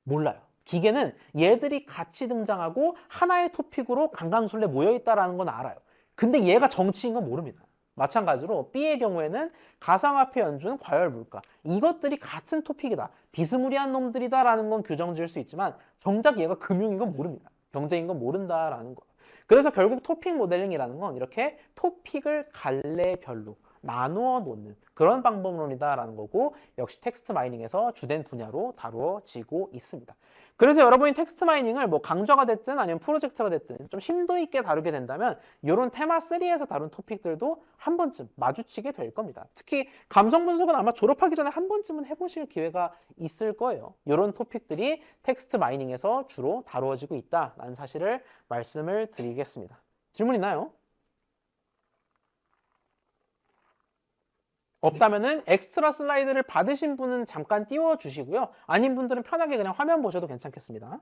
몰라요. 기계는 얘들이 같이 등장하고 하나의 토픽으로 강강술래 모여있다라는 건 알아요. 근데 얘가 정치인 건 모릅니다. 마찬가지로 B의 경우에는 가상화폐 연주는 과열물가. 이것들이 같은 토픽이다. 비스무리한 놈들이다라는 건 규정 지을 수 있지만 정작 얘가 금융인 건 모릅니다. 경제인 건 모른다라는 거. 그래서 결국 토픽 모델링이라는 건 이렇게 토픽을 갈래별로 나누어 놓는 그런 방법론이다라는 거고 역시 텍스트 마이닝에서 주된 분야로 다루어지고 있습니다. 그래서 여러분이 텍스트 마이닝을 뭐 강좌가 됐든 아니면 프로젝트가 됐든 좀 심도 있게 다루게 된다면 이런 테마 3에서 다룬 토픽들도 한 번쯤 마주치게 될 겁니다. 특히 감성 분석은 아마 졸업하기 전에 한 번쯤은 해보실 기회가 있을 거예요. 이런 토픽들이 텍스트 마이닝에서 주로 다루어지고 있다는 사실을 말씀을 드리겠습니다. 질문 있나요? 없다면은 엑스트라 슬라이드를 받으신 분은 잠깐 띄워주시고요. 아닌 분들은 편하게 그냥 화면 보셔도 괜찮겠습니다.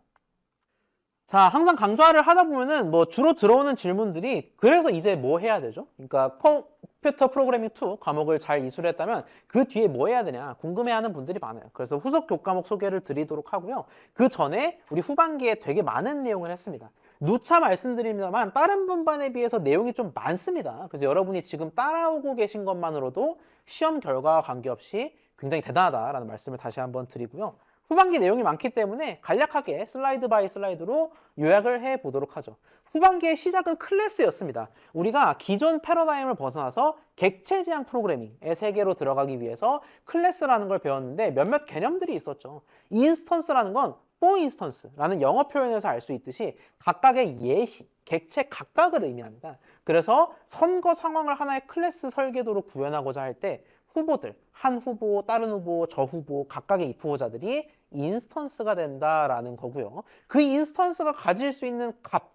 자, 항상 강좌를 하다 보면은 뭐 주로 들어오는 질문들이 그래서 이제 뭐 해야 되죠? 그러니까 컴퓨터 프로그래밍 2 과목을 잘 이수했다면 그 뒤에 뭐 해야 되냐 궁금해하는 분들이 많아요. 그래서 후속 교과목 소개를 드리도록 하고요. 그 전에 우리 후반기에 되게 많은 내용을 했습니다. 누차 말씀드립니다만 다른 분반에 비해서 내용이 좀 많습니다. 그래서 여러분이 지금 따라오고 계신 것만으로도 시험 결과와 관계없이 굉장히 대단하다라는 말씀을 다시 한번 드리고요. 후반기 내용이 많기 때문에 간략하게 슬라이드 바이 슬라이드로 요약을 해보도록 하죠. 후반기의 시작은 클래스였습니다. 우리가 기존 패러다임을 벗어나서 객체 지향 프로그래밍의 세계로 들어가기 위해서 클래스라는 걸 배웠는데 몇몇 개념들이 있었죠. 인스턴스라는 건 for instance라는 영어 표현에서 알 수 있듯이 각각의 예시, 객체 각각을 의미합니다. 그래서 선거 상황을 하나의 클래스 설계도로 구현하고자 할 때 후보들, 한 후보, 다른 후보, 저 후보, 각각의 if 후보자들이 인스턴스가 된다라는 거고요. 그 인스턴스가 가질 수 있는 값,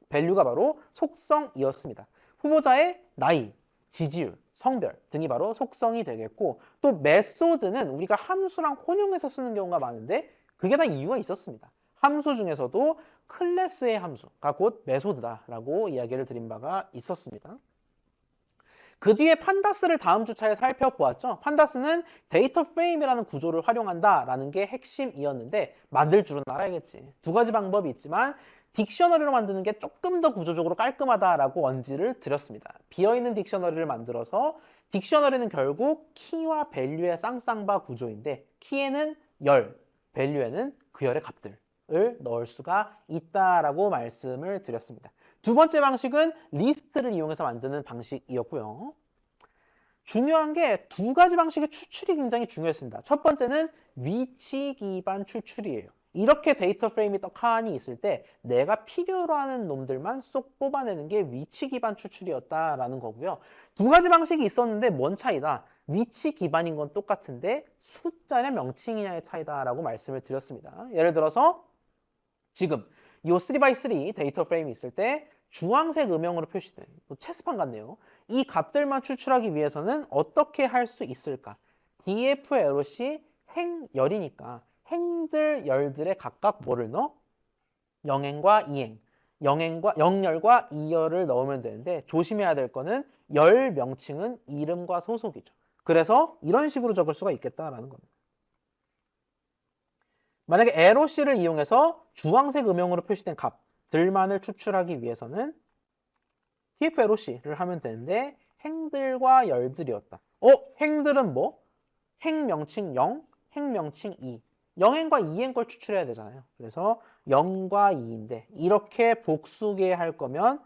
밸류가 바로 속성이었습니다. 후보자의 나이, 지지율, 성별 등이 바로 속성이 되겠고 또 메소드는 우리가 함수랑 혼용해서 쓰는 경우가 많은데 그게 다 이유가 있었습니다. 함수 중에서도 클래스의 함수가 곧 메소드다라고 이야기를 드린 바가 있었습니다. 그 뒤에 판다스를 다음 주차에 살펴보았죠. 판다스는 데이터 프레임이라는 구조를 활용한다라는 게 핵심이었는데 만들 줄은 알아야겠지. 두 가지 방법이 있지만 딕셔너리로 만드는 게 조금 더 구조적으로 깔끔하다라고 언지를 드렸습니다. 비어있는 딕셔너리를 만들어서 딕셔너리는 결국 키와 밸류의 쌍쌍바 구조인데 키에는 열, 밸류에는 그 열의 값들을 넣을 수가 있다라고 말씀을 드렸습니다. 두 번째 방식은 리스트를 이용해서 만드는 방식이었고요. 중요한 게 두 가지 방식의 추출이 굉장히 중요했습니다. 첫 번째는 위치 기반 추출이에요. 이렇게 데이터 프레임이 떡하니 있을 때 내가 필요로 하는 놈들만 쏙 뽑아내는 게 위치 기반 추출이었다라는 거고요. 두 가지 방식이 있었는데 뭔 차이다? 위치 기반인 건 똑같은데 숫자냐 명칭이냐의 차이다라고 말씀을 드렸습니다. 예를 들어서 지금 이 3x3 데이터 프레임이 있을 때 주황색 음영으로 표시된 체스판 같네요. 이 값들만 추출하기 위해서는 어떻게 할 수 있을까? df의 에롯이 행열이니까 행들 열들의 각각 뭐를 넣어? 영행과 이행, 영열과 이열을 넣으면 되는데 조심해야 될 거는 열 명칭은 이름과 소속이죠. 그래서 이런 식으로 적을 수가 있겠다라는 겁니다. 만약에 에로C를 이용해서 주황색 음영으로 표시된 값들만을 추출하기 위해서는 tf 에로C를 하면 되는데 행들과 열들이었다. 행들은 뭐? 행명칭 0, 행명칭 2. 영행과 이행 걸 추출해야 되잖아요. 그래서 0과 2인데 이렇게 복수게 할 거면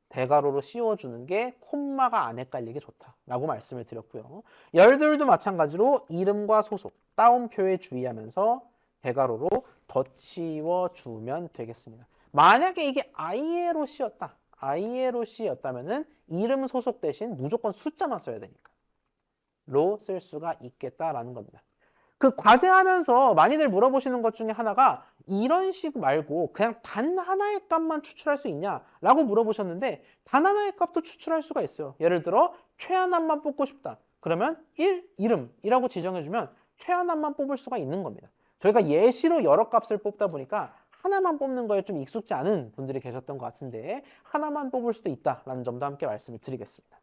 대괄호로 씌워주는 게 콤마가 안 헷갈리게 좋다라고 말씀을 드렸고요. 열들도 마찬가지로 이름과 소속, 따옴표에 주의하면서 대괄호로 덧치워주면 되겠습니다. 만약에 이게 ILOC였다. ILOC였다면은 이름 소속 대신 무조건 숫자만 써야 되니까 로 쓸 수가 있겠다라는 겁니다. 그 과제하면서 많이들 물어보시는 것 중에 하나가 이런 식 말고 그냥 단 하나의 값만 추출할 수 있냐라고 물어보셨는데 단 하나의 값도 추출할 수가 있어요. 예를 들어 최하남만 뽑고 싶다. 그러면 1, 이름이라고 지정해주면 최하남만 뽑을 수가 있는 겁니다. 저희가 예시로 여러 값을 뽑다 보니까 하나만 뽑는 거에 좀 익숙지 않은 분들이 계셨던 것 같은데 하나만 뽑을 수도 있다라는 점도 함께 말씀을 드리겠습니다.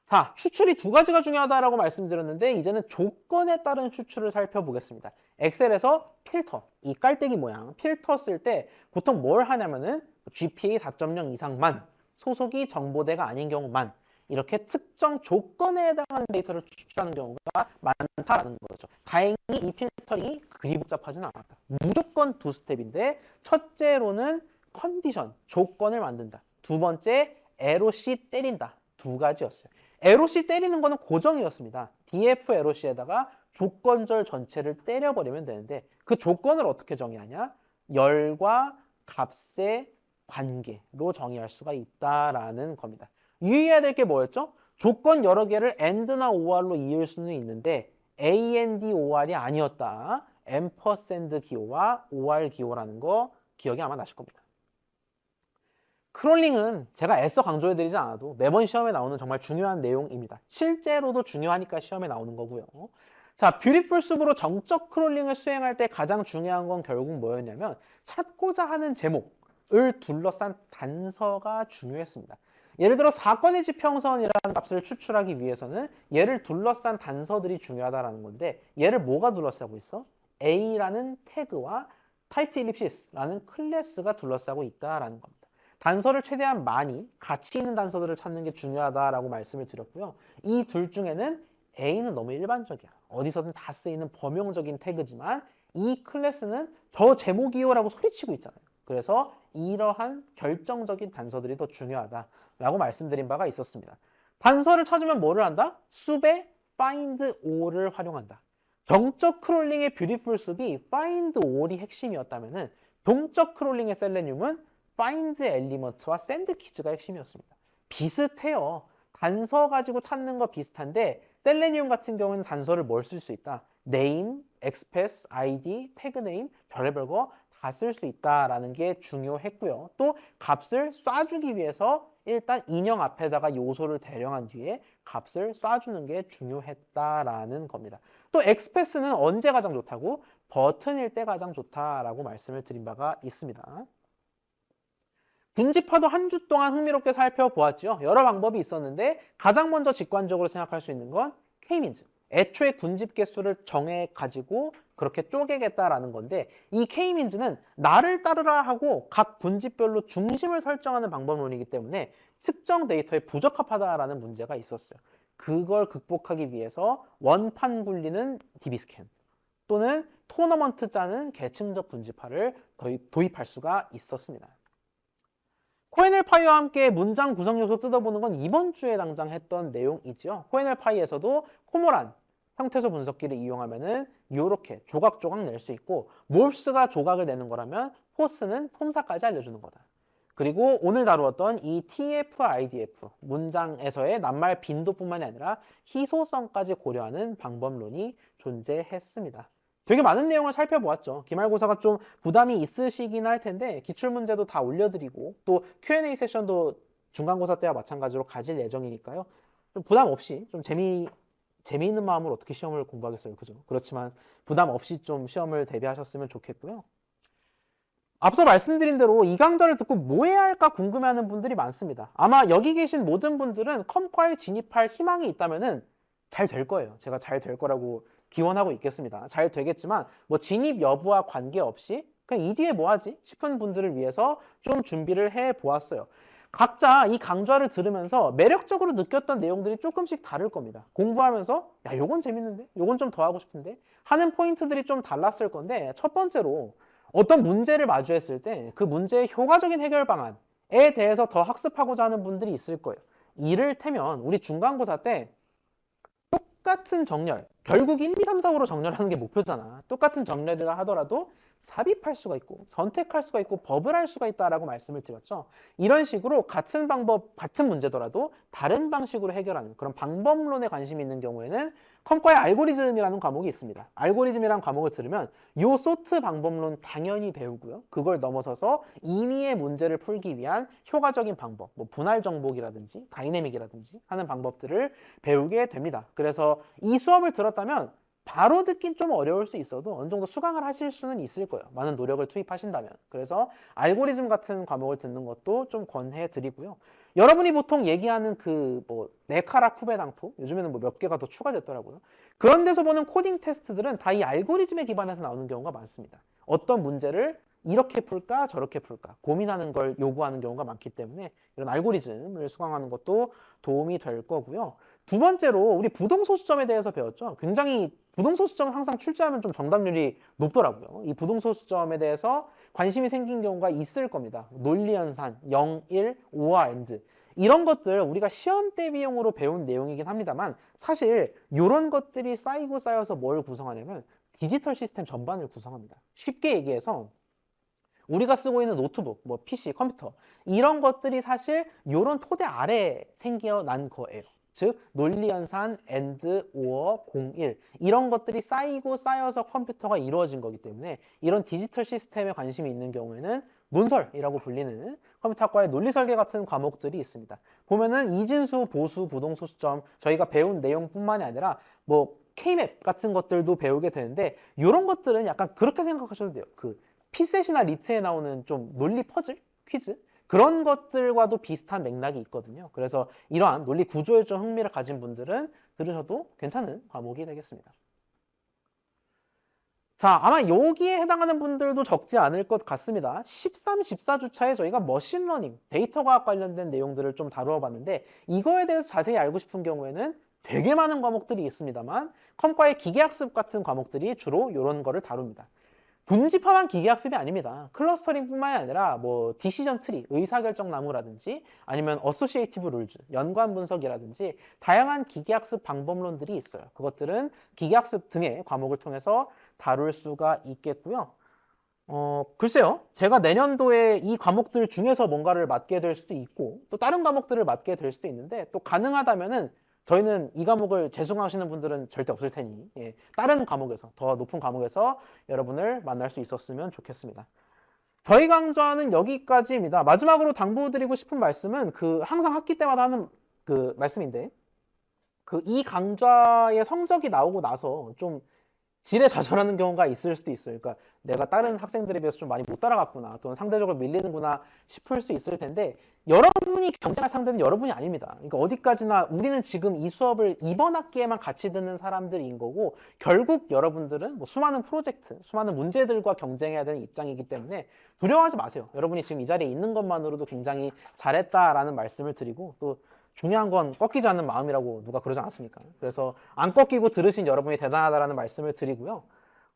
자, 추출이 두 가지가 중요하다라고 말씀드렸는데 이제는 조건에 따른 추출을 살펴보겠습니다. 엑셀에서 필터, 이 깔때기 모양 필터 쓸 때 보통 뭘 하냐면은 GPA 4.0 이상만, 소속이 정보대가 아닌 경우만 이렇게 특정 조건에 해당하는 데이터를 추출하는 경우가 많다는 거죠. 다행히 이 필터링이 그리 복잡하진 않았다. 무조건 두 스텝인데 첫째로는 컨디션, 조건을 만든다. 두 번째, LOC 때린다. 두 가지였어요. LOC 때리는 거는 고정이었습니다. DF LOC에다가 조건절 전체를 때려버리면 되는데 그 조건을 어떻게 정의하냐? 열과 값의 관계로 정의할 수가 있다라는 겁니다. 유의해야 될 게 뭐였죠? 조건 여러 개를 AND나 OR로 이을 수는 있는데 AND OR이 아니었다. 앰퍼샌드 기호와 OR 기호라는 거 기억이 아마 나실 겁니다. 크롤링은 제가 애써 강조해드리지 않아도 매번 시험에 나오는 정말 중요한 내용입니다. 실제로도 중요하니까 시험에 나오는 거고요. 자, 뷰티풀 숲으로 정적 크롤링을 수행할 때 가장 중요한 건 결국 뭐였냐면 찾고자 하는 제목을 둘러싼 단서가 중요했습니다. 예를 들어 사건의 지평선이라는 값을 추출하기 위해서는 얘를 둘러싼 단서들이 중요하다는 건데 얘를 뭐가 둘러싸고 있어? A라는 태그와 타이트 일립시스라는 클래스가 둘러싸고 있다는 겁니다. 단서를 최대한 많이 가치 있는 단서들을 찾는 게 중요하다라고 말씀을 드렸고요. 이 둘 중에는 A는 너무 일반적이야. 어디서든 다 쓰이는 범용적인 태그지만 이 클래스는 저 제목이요라고 소리치고 있잖아요. 그래서 이러한 결정적인 단서들이 더 중요하다라고 말씀드린 바가 있었습니다. 단서를 찾으면 뭐를 한다? 숲에 find all을 활용한다. 정적 크롤링의 뷰티풀 숲이 find all이 핵심이었다면은 동적 크롤링의 셀레늄은 find element와 send keys가 핵심이었습니다. 비슷해요. 단서 가지고 찾는 거 비슷한데 셀레늄 같은 경우는 단서를 뭘 쓸 수 있다? name, express, id, tag name, 별의별 거 다 쓸 수 있다라는 게 중요했고요. 또 값을 쏴주기 위해서 일단 인형 앞에다가 요소를 대령한 뒤에 값을 쏴주는 게 중요했다라는 겁니다. 또 express는 언제 가장 좋다고? 버튼일 때 가장 좋다라고 말씀을 드린 바가 있습니다. 군집화도 한 주 동안 흥미롭게 살펴보았죠. 여러 방법이 있었는데 가장 먼저 직관적으로 생각할 수 있는 건 K민즈. 애초에 군집 개수를 정해가지고 그렇게 쪼개겠다라는 건데 이 K민즈는 나를 따르라 하고 각 군집별로 중심을 설정하는 방법론이기 때문에 특정 데이터에 부적합하다라는 문제가 있었어요. 그걸 극복하기 위해서 원판 굴리는 DB스캔 또는 토너먼트 짜는 계층적 군집화를 도입할 수가 있었습니다. 코엔엘파이와 함께 문장 구성 요소 뜯어보는 건 이번 주에 당장 했던 내용이죠. 코엔엘파이에서도 코모란 형태소 분석기를 이용하면은 이렇게 조각조각 낼 수 있고 몰스가 조각을 내는 거라면 포스는 폼사까지 알려주는 거다. 그리고 오늘 다루었던 이 TF, IDF 문장에서의 낱말 빈도뿐만이 아니라 희소성까지 고려하는 방법론이 존재했습니다. 되게 많은 내용을 살펴보았죠. 기말고사가 좀 부담이 있으시긴 할 텐데 기출문제도 다 올려드리고 또 Q&A 세션도 중간고사 때와 마찬가지로 가질 예정이니까요. 좀 부담 없이 좀 재미있는 마음으로 어떻게 시험을 공부하겠어요. 그죠? 그렇지만 부담 없이 좀 시험을 대비하셨으면 좋겠고요. 앞서 말씀드린 대로 이 강좌를 듣고 뭐 해야 할까 궁금해하는 분들이 많습니다. 아마 여기 계신 모든 분들은 컴과에 진입할 희망이 있다면은 잘 될 거예요. 제가 잘 될 거라고 기원하고 있겠습니다. 잘 되겠지만 뭐 진입 여부와 관계없이 그냥 이 뒤에 뭐 하지 싶은 분들을 위해서 좀 준비를 해보았어요. 각자 이 강좌를 들으면서 매력적으로 느꼈던 내용들이 조금씩 다를 겁니다. 공부하면서 야 요건 재밌는데? 요건 좀 더 하고 싶은데? 하는 포인트들이 좀 달랐을 건데 첫 번째로 어떤 문제를 마주했을 때 그 문제의 효과적인 해결 방안에 대해서 더 학습하고자 하는 분들이 있을 거예요. 이를테면 우리 중간고사 때 똑같은 정렬, 결국 1, 2, 3, 4, 5로 정렬하는 게 목표잖아. 똑같은 정렬이라 하더라도 삽입할 수가 있고 선택할 수가 있고 법을 할 수가 있다라고 말씀을 드렸죠. 이런 식으로 같은 방법, 같은 문제더라도 다른 방식으로 해결하는 그런 방법론에 관심이 있는 경우에는 컴과의 알고리즘이라는 과목이 있습니다. 알고리즘이라는 과목을 들으면 요 소트 방법론 당연히 배우고요. 그걸 넘어서서 임의의 문제를 풀기 위한 효과적인 방법, 뭐 분할 정복이라든지 다이내믹이라든지 하는 방법들을 배우게 됩니다. 그래서 이 수업을 들었다면 바로 듣긴 좀 어려울 수 있어도 어느 정도 수강을 하실 수는 있을 거예요. 많은 노력을 투입하신다면. 그래서 알고리즘 같은 과목을 듣는 것도 좀 권해 드리고요. 여러분이 보통 얘기하는 그 뭐 네카라 쿠베당토, 요즘에는 뭐 몇 개가 더 추가됐더라고요. 그런 데서 보는 코딩 테스트들은 다 이 알고리즘에 기반해서 나오는 경우가 많습니다. 어떤 문제를 이렇게 풀까 저렇게 풀까 고민하는 걸 요구하는 경우가 많기 때문에 이런 알고리즘을 수강하는 것도 도움이 될 거고요. 두 번째로 우리 부동소수점에 대해서 배웠죠. 굉장히 부동소수점은 항상 출제하면 좀 정답률이 높더라고요. 이 부동소수점에 대해서 관심이 생긴 경우가 있을 겁니다. 논리연산, 0, 1, 오와 엔드 이런 것들 우리가 시험 때 비용으로 배운 내용이긴 합니다만 사실 이런 것들이 쌓이고 쌓여서 뭘 구성하냐면 디지털 시스템 전반을 구성합니다. 쉽게 얘기해서 우리가 쓰고 있는 노트북, 뭐 PC, 컴퓨터 이런 것들이 사실 이런 토대 아래에 생겨난 거예요. 즉 논리연산, AND, OR, 01 이런 것들이 쌓이고 쌓여서 컴퓨터가 이루어진 거기 때문에 이런 디지털 시스템에 관심이 있는 경우에는 논설이라고 불리는 컴퓨터학과의 논리설계 같은 과목들이 있습니다. 보면은 이진수, 보수, 부동소수점 저희가 배운 내용뿐만이 아니라 뭐 K맵 같은 것들도 배우게 되는데 이런 것들은 약간 그렇게 생각하셔도 돼요. 그 피셋이나 리트에 나오는 좀 논리 퍼즐, 퀴즈 그런 것들과도 비슷한 맥락이 있거든요. 그래서 이러한 논리 구조에 좀 흥미를 가진 분들은 들으셔도 괜찮은 과목이 되겠습니다. 자, 아마 여기에 해당하는 분들도 적지 않을 것 같습니다. 13, 14주차에 저희가 머신러닝, 데이터과학 관련된 내용들을 좀 다루어 봤는데 이거에 대해서 자세히 알고 싶은 경우에는 되게 많은 과목들이 있습니다만 컴과의 기계학습 같은 과목들이 주로 이런 거를 다룹니다. 분집합한 기계학습이 아닙니다. 클러스터링뿐만이 아니라 뭐 디시전 트리, 의사결정 나무라든지 아니면 어소시에이티브 룰즈, 연관 분석이라든지 다양한 기계학습 방법론들이 있어요. 그것들은 기계학습 등의 과목을 통해서 다룰 수가 있겠고요. 글쎄요. 제가 내년도에 이 과목들 중에서 뭔가를 맡게 될 수도 있고 또 다른 과목들을 맡게 될 수도 있는데 또 가능하다면은 저희는 이 과목을 재수강하시는 분들은 절대 없을 테니 다른 과목에서 더 높은 과목에서 여러분을 만날 수 있었으면 좋겠습니다. 저희 강좌는 여기까지입니다. 마지막으로 당부드리고 싶은 말씀은 그 항상 학기 때마다 하는 그 말씀인데 그 이 강좌의 성적이 나오고 나서 좀 지레좌절하는 경우가 있을 수도 있어요. 그러니까 내가 다른 학생들에 비해서 좀 많이 못 따라갔구나 또는 상대적으로 밀리는구나 싶을 수 있을 텐데 여러분이 경쟁할 상대는 여러분이 아닙니다. 그러니까 어디까지나 우리는 지금 이 수업을 이번 학기에만 같이 듣는 사람들인 거고 결국 여러분들은 뭐 수많은 프로젝트, 수많은 문제들과 경쟁해야 되는 입장이기 때문에 두려워하지 마세요. 여러분이 지금 이 자리에 있는 것만으로도 굉장히 잘했다라는 말씀을 드리고 또 중요한 건 꺾이지 않는 마음이라고 누가 그러지 않았습니까? 그래서 안 꺾이고 들으신 여러분이 대단하다라는 말씀을 드리고요.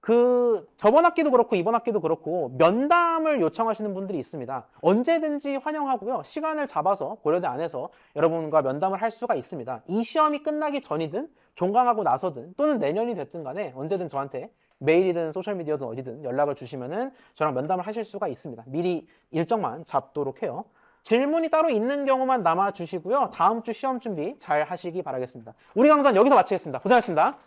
그 저번 학기도 그렇고 이번 학기도 그렇고 면담을 요청하시는 분들이 있습니다. 언제든지 환영하고요. 시간을 잡아서 고려대 안에서 여러분과 면담을 할 수가 있습니다. 이 시험이 끝나기 전이든 종강하고 나서든 또는 내년이 됐든 간에 언제든 저한테 메일이든 소셜미디어든 어디든 연락을 주시면은 저랑 면담을 하실 수가 있습니다. 미리 일정만 잡도록 해요. 질문이 따로 있는 경우만 남아주시고요. 다음 주 시험 준비 잘 하시기 바라겠습니다. 우리 강좌는 여기서 마치겠습니다. 고생하셨습니다.